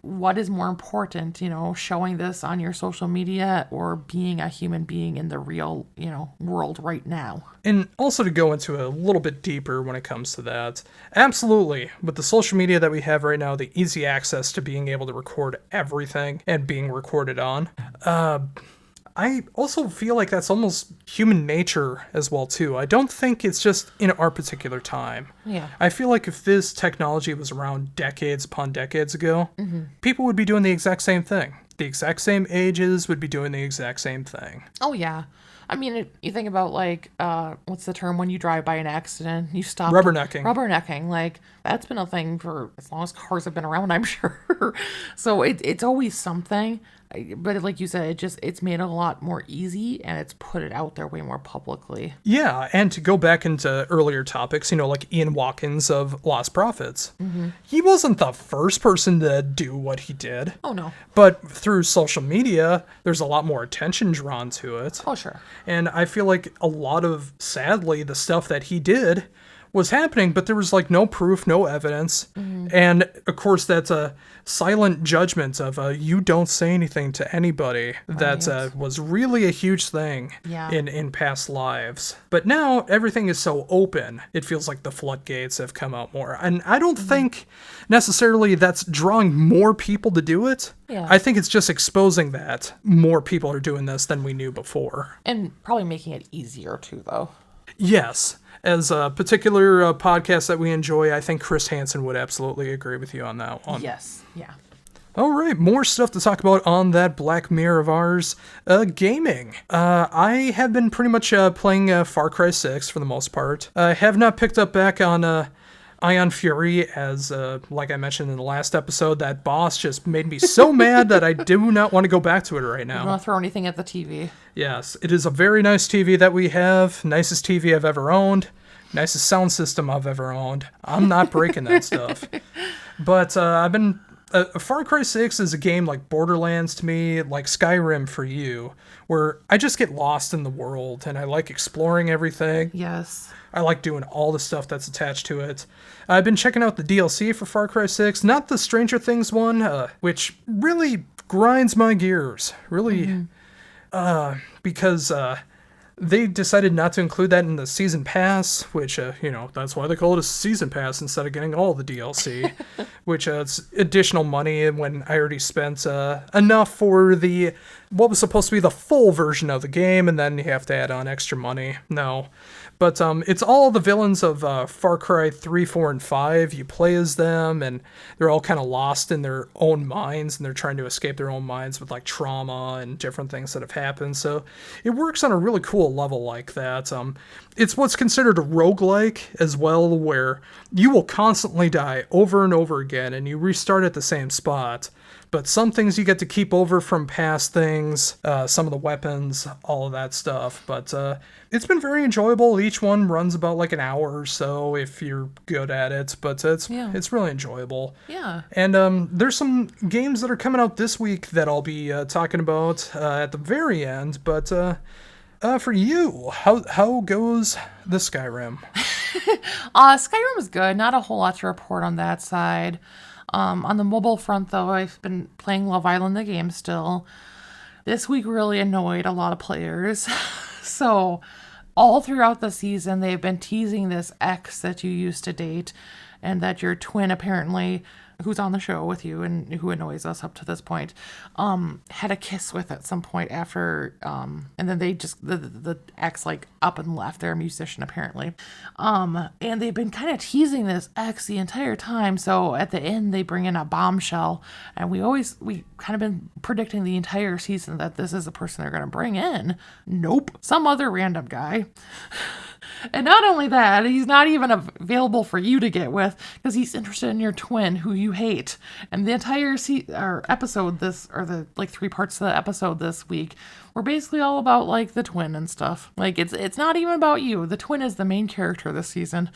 S2: What is more important, showing this on your social media or being a human being in the real, world right now?
S1: And also to go into a little bit deeper when it comes to that, absolutely, with the social media that we have right now, the easy access to being able to record everything and being recorded on, I also feel like that's almost human nature as well, too. I don't think it's just in our particular time.
S2: Yeah.
S1: I feel like if this technology was around decades upon decades ago, people would be doing the exact same thing. The exact same ages would be doing the exact same thing.
S2: Oh, yeah. I mean, you think about, like, what's the term when you drive by an accident, you stop.
S1: Rubbernecking.
S2: Rubbernecking. Like, that's been a thing for as long as cars have been around, I'm sure. So it's always something. But like you said, it's made it a lot more easy, and it's put it out there way more publicly.
S1: Yeah, and to go back into earlier topics, like Ian Watkins of Lost Prophets. He wasn't the first person to do what he did.
S2: Oh, no.
S1: But through social media, there's a lot more attention drawn to it.
S2: Oh, sure.
S1: And I feel like a lot of, sadly, the stuff that he did was happening, but there was like no proof, no evidence. And of course, that's a silent judgment of you don't say anything to anybody. That was really a huge thing in past lives. But now everything is so open, it feels like the floodgates have come out more. And I don't think necessarily that's drawing more people to do it. I think it's just exposing that more people are doing this than we knew before.
S2: And probably making it easier too, though.
S1: Yes. As a particular podcast that we enjoy, I think Chris Hansen would absolutely agree with you on that one.
S2: Yes. Yeah.
S1: All right, more stuff to talk about on that Black Mirror of ours. Gaming. I have been pretty much playing Far Cry 6 for the most part. I have not picked up back on Ion Fury, as like I mentioned in the last episode. That boss just made me so mad that I do not want to go back to it right now.
S2: You don't want to throw anything at the TV.
S1: Yes, it is a very nice TV that we have. Nicest TV I've ever owned. Nicest sound system I've ever owned. I'm not breaking that stuff. But I've been... Far Cry 6 is a game like Borderlands to me, like Skyrim for you, where I just get lost in the world and I like exploring everything.
S2: Yes.
S1: I like doing all the stuff that's attached to it. I've been checking out the DLC for Far Cry 6, not the Stranger Things one, which really grinds my gears. Really, because they decided not to include that in the season pass, which, that's why they call it a season pass instead of getting all the DLC, which it's additional money when I already spent enough for what was supposed to be the full version of the game, and then you have to add on extra money. No. But it's all the villains of Far Cry 3, 4, and 5. You play as them, and they're all kind of lost in their own minds, and they're trying to escape their own minds with like trauma and different things that have happened. So it works on a really cool level like that. It's what's considered a roguelike as well, where you will constantly die over and over again, and you restart at the same spot. But some things you get to keep over from past things, some of the weapons, all of that stuff. But it's been very enjoyable. Each one runs about like an hour or so if you're good at it. But it's really enjoyable.
S2: Yeah.
S1: And there's some games that are coming out this week that I'll be talking about at the very end. But for you, how goes the Skyrim?
S2: Skyrim was good. Not a whole lot to report on that side. On the mobile front, though, I've been playing Love Island, the game, still. This week really annoyed a lot of players. So, all throughout the season, they've been teasing this ex that you used to date, and that your twin apparently, who's on the show with you and who annoys us up to this point, had a kiss with at some point after, and then they just, the ex like up and left. They're a musician apparently. And they've been kind of teasing this ex the entire time. So at the end they bring in a bombshell, and we kind of been predicting the entire season that this is the person they're going to bring in. Nope. Some other random guy. And not only that, he's not even available for you to get with because he's interested in your twin who you hate. And the entire episode the 3 parts of the episode this week were basically all about like the twin and stuff. Like it's not even about you. The twin is the main character this season.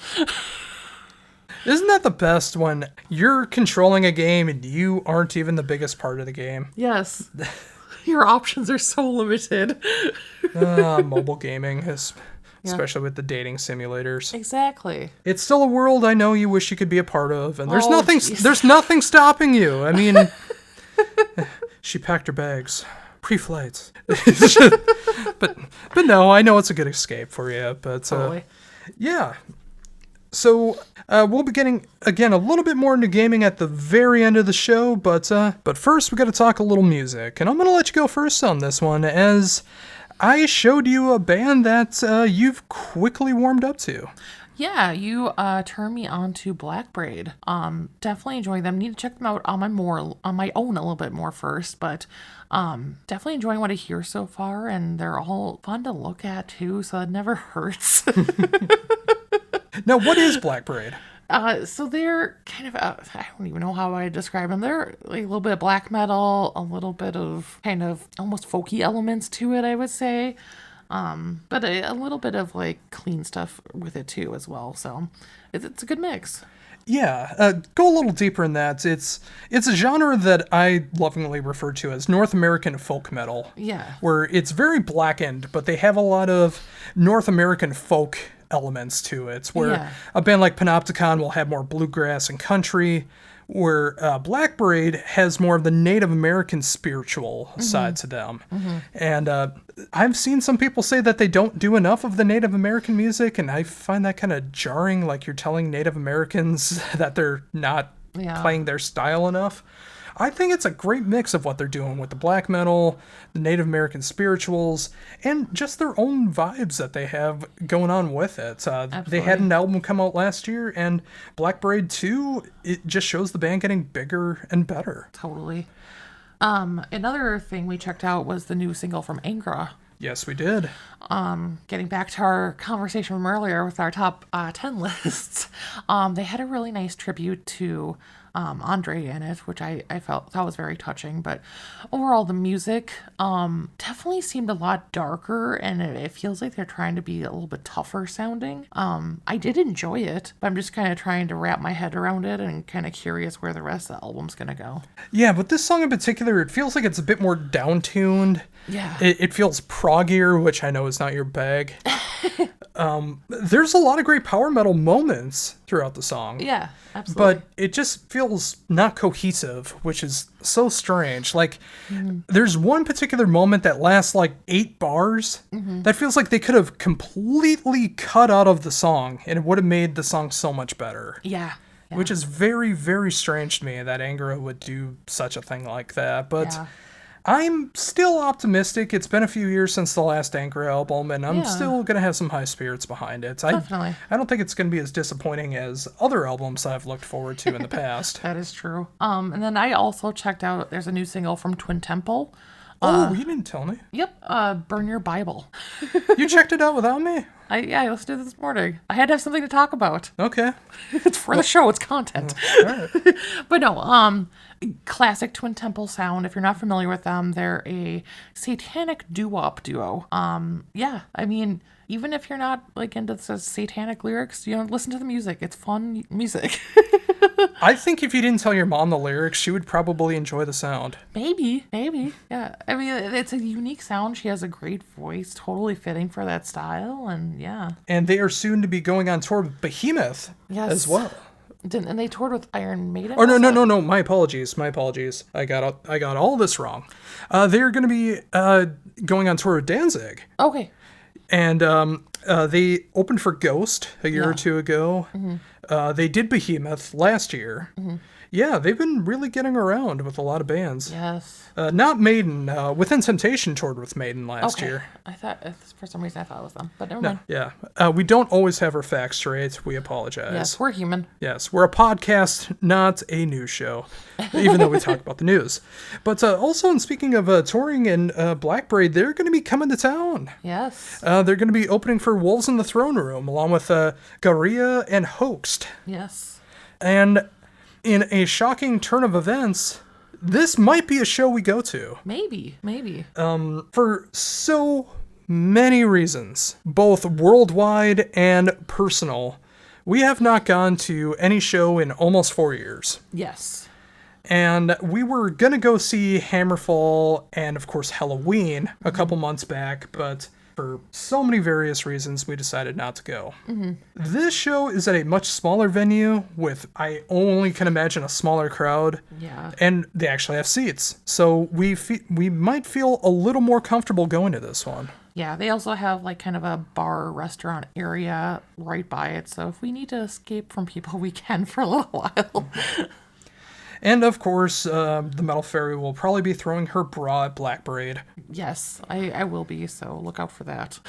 S1: Isn't that the best when you're controlling a game and you aren't even the biggest part of the game?
S2: Yes. Your options are so limited.
S1: Mobile gaming is... Especially with the dating simulators.
S2: Exactly.
S1: It's still a world I know you wish you could be a part of, and there's nothing stopping you. I mean, she packed her bags. Pre-flights. but no, I know it's a good escape for you. But
S2: totally.
S1: Yeah. So we'll be getting, again, a little bit more into gaming at the very end of the show, but first we got to talk a little music. And I'm going to let you go first on this one, as... I showed you a band that you've quickly warmed up to.
S2: Yeah, you turned me on to Black Braid. Definitely enjoying them. Need to check them out on my own a little bit more first, but definitely enjoying what I hear so far, and they're all fun to look at too, so it never hurts.
S1: Now, what is Black Braid?
S2: So they're kind of, I don't even know how I describe them. They're like a little bit of black metal, a little bit of kind of almost folky elements to it, I would say. But a little bit of like clean stuff with it too as well. So it's a good mix.
S1: Yeah, go a little deeper in that. It's a genre that I lovingly refer to as North American folk metal.
S2: Yeah.
S1: Where it's very blackened, but they have a lot of North American folk elements to it, where a band like Panopticon will have more bluegrass and country, where Black Parade has more of the Native American spiritual side to them. And I've seen some people say that they don't do enough of the Native American music, and I find that kind of jarring, like you're telling Native Americans that they're not playing their style enough. I think it's a great mix of what they're doing with the black metal, the Native American spirituals, and just their own vibes that they have going on with it. They had an album come out last year, and Black Parade 2, it just shows the band getting bigger and better.
S2: Totally. Another thing we checked out was the new single from Angra.
S1: Yes, we did.
S2: Getting back to our conversation from earlier with our top 10 lists, they had a really nice tribute to Andre in it, which I felt that was very touching. But overall, the music definitely seemed a lot darker, and it feels like they're trying to be a little bit tougher sounding. I did enjoy it, but I'm just kind of trying to wrap my head around it and kind of curious where the rest of the album's going to go.
S1: Yeah, but this song in particular, it feels like it's a bit more down-tuned.
S2: Yeah.
S1: It feels proggier, which I know is not your bag. There's a lot of great power metal moments throughout the song.
S2: Yeah, absolutely.
S1: But it just feels not cohesive, which is so strange. Like, there's one particular moment that lasts like 8 bars that feels like they could have completely cut out of the song, and it would have made the song so much better.
S2: Yeah.
S1: Which is very, very strange to me that Angra would do such a thing like that. But I'm still optimistic. It's been a few years since the last Angra album, and I'm still going to have some high spirits behind it.
S2: Definitely.
S1: I don't think it's going to be as disappointing as other albums I've looked forward to in the past.
S2: That is true. And then I also checked out, there's a new single from Twin Temple.
S1: Oh, you didn't tell me.
S2: Yep. Burn Your Bible.
S1: You checked it out without me?
S2: I listened to it this morning. I had to have something to talk about.
S1: Okay.
S2: It's for the show. It's content.
S1: All right.
S2: But no, classic Twin Temple sound. If you're not familiar with them, they're a satanic doo-wop duo. Yeah, I mean, even if you're not like into the satanic lyrics, listen to the music. It's fun music.
S1: I think if you didn't tell your mom the lyrics, she would probably enjoy the sound.
S2: Maybe. Yeah. I mean, it's a unique sound. She has a great voice, totally fitting for that style, and yeah.
S1: And they are soon to be going on tour with Behemoth as well.
S2: And they toured with Iron Maiden?
S1: Oh, no. My apologies. I got all this wrong. They're going to be going on tour with Danzig.
S2: Okay.
S1: And they opened for Ghost a year or two ago. They did Behemoth last year. Yeah, they've been really getting around with a lot of bands.
S2: Yes.
S1: Not Maiden. Within Temptation toured with Maiden last year.
S2: I thought, for some reason, I thought it was them, but never mind.
S1: Yeah. We don't always have our facts straight. We apologize.
S2: Yes, we're human.
S1: Yes, we're a podcast, not a news show, even though we talk about the news. But also, in speaking of touring and Black Parade, they're going to be coming to town.
S2: Yes.
S1: They're going to be opening for Wolves in the Throne Room, along with Garia and Hoaxed.
S2: Yes.
S1: And in a shocking turn of events, this might be a show we go to.
S2: Maybe.
S1: For so many reasons, both worldwide and personal. We have not gone to any show in almost 4 years.
S2: Yes.
S1: And we were going to go see Hammerfall and, of course, Halloween a couple months back, but for so many various reasons, we decided not to go. This show is at a much smaller venue with, I only can imagine, a smaller crowd.
S2: Yeah.
S1: And they actually have seats. So we might feel a little more comfortable going to this one.
S2: Yeah, they also have like kind of a bar restaurant area right by it. So if we need to escape from people, we can for a little while.
S1: And, of course, the Metal Faerie will probably be throwing her bra at Black Parade.
S2: Yes, I will be, so look out for that.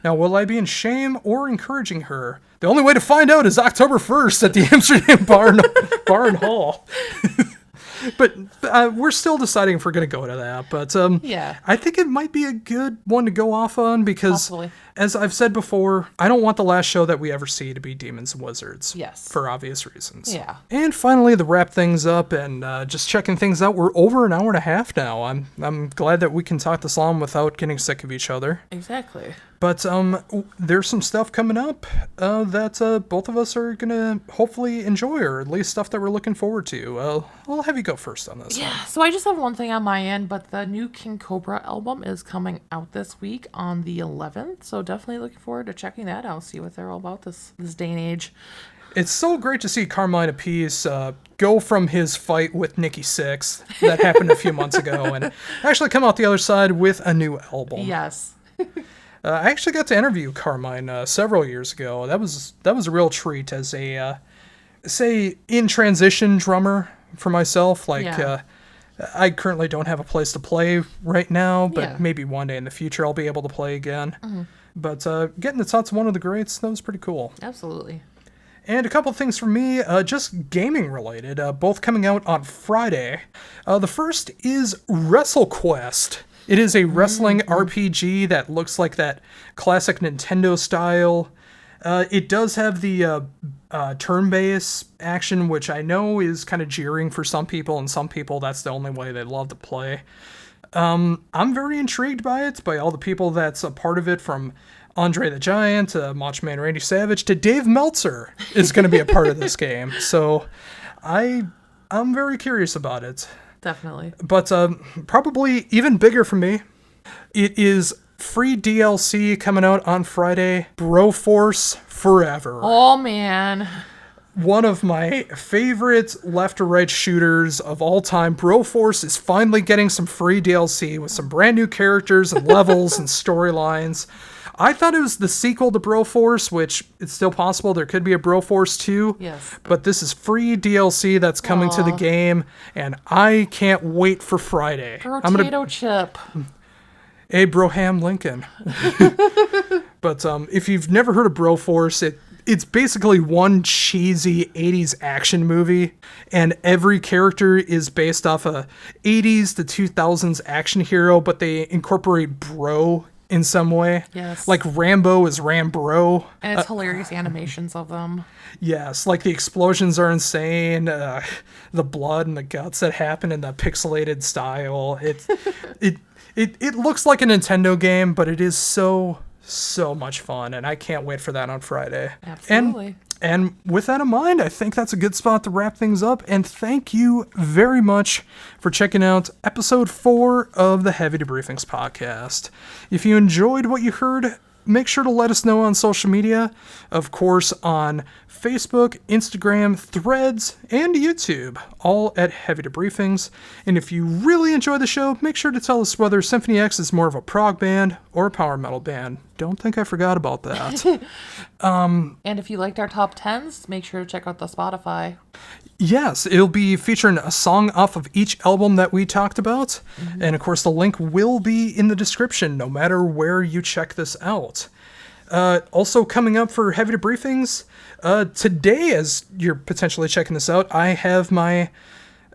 S1: Now, will I be in shame or encouraging her? The only way to find out is October 1st at the Amsterdam Bar and Hall. But we're still deciding if we're going to go to that. But
S2: yeah.
S1: I think it might be a good one to go off on because,
S2: Possibly.
S1: As I've said before, I don't want the last show that we ever see to be Demons and Wizards.
S2: Yes.
S1: For obvious reasons.
S2: Yeah.
S1: And finally, to wrap things up and just checking things out, we're over an hour and a half now. I'm glad that we can talk this long without getting sick of each other.
S2: Exactly.
S1: But there's some stuff coming up that both of us are going to hopefully enjoy, or at least stuff that we're looking forward to. I'll have you go first on this one.
S2: So I just have one thing on my end, but the new King Cobra album is coming out this week on the 11th. So definitely looking forward to checking that out, see what they're all about this day and age.
S1: It's so great to see Carmine Appice go from his fight with Nikki Sixx that happened a few months ago and actually come out the other side with a new album.
S2: Yes.
S1: I actually got to interview Carmine several years ago. That was a real treat as a, say, in transition drummer for myself. I currently don't have a place to play right now, but maybe one day in the future I'll be able to play again. Mm-hmm. But getting to talk to one of the greats, that was pretty cool.
S2: Absolutely.
S1: And a couple of things for me, just gaming related, both coming out on Friday. The first is WrestleQuest. It is a wrestling RPG that looks like that classic Nintendo style. It does have the turn-based action, which I know is kind of jeering for some people, and some people that's the only way they love to play. I'm very intrigued by it, by all the people that's a part of it, from Andre the Giant to Macho Man Randy Savage to Dave Meltzer is going to be a part of this game. So I'm very curious about it.
S2: Definitely.
S1: But probably even bigger for me, it is free DLC coming out on Friday, Broforce Forever.
S2: Oh, man.
S1: One of my favorite left or right shooters of all time. Broforce is finally getting some free DLC with some brand new characters and levels and storylines. I thought it was the sequel to Broforce, which it's still possible there could be a Broforce 2.
S2: Yes.
S1: But this is free DLC that's coming to the game, and I can't wait for Friday.
S2: Potato chip.
S1: Abraham Lincoln. But if you've never heard of Broforce, it's basically one cheesy 80s action movie, and every character is based off a 80s to 2000s action hero, but they incorporate bro in some way.
S2: Yes.
S1: Like Rambo is Rambro.
S2: And it's hilarious animations of them.
S1: Yes, like the explosions are insane, the blood and the guts that happen in the pixelated style. It looks like a Nintendo game, but it is so much fun, and I can't wait for that on Friday.
S2: Absolutely.
S1: And with that in mind, I think that's a good spot to wrap things up, and thank you very much for checking out episode 4 of the Heavy Debriefings podcast. If you enjoyed what you heard, make sure to let us know on social media, of course on Facebook, Instagram, Threads, and YouTube, all at Heavy Debriefings. And if you really enjoy the show, make sure to tell us whether Symphony X is more of a prog band or a power metal band. Don't think I forgot about that.
S2: And if you liked our top 10s, make sure to check out the Spotify.
S1: Yes, it'll be featuring a song off of each album that we talked about. Mm-hmm. And of course, the link will be in the description, no matter where you check this out. Also coming up for Heavy Debriefings, today, as you're potentially checking this out, I have my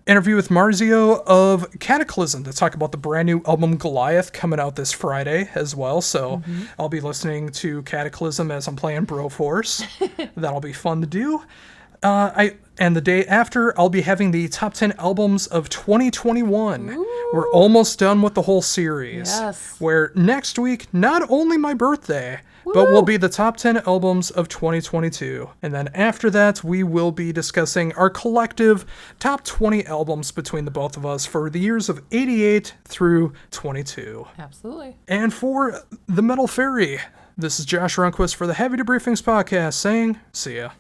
S1: interview with Marzio of Cataclysm to talk about the brand new album Goliath coming out this Friday as well. So I'll be listening to Cataclysm as I'm playing Broforce. That'll be fun to do. And the day after, I'll be having the top 10 albums of 2021. Ooh. We're almost done with the whole series.
S2: Yes.
S1: Where next week, not only my birthday, but will be the top 10 albums of 2022. And then after that, we will be discussing our collective top 20 albums between the both of us for the years of 88 through 22.
S2: Absolutely.
S1: And for the Metal Faerie, this is Josh Runquist for the Heavy Debriefings podcast saying, see ya.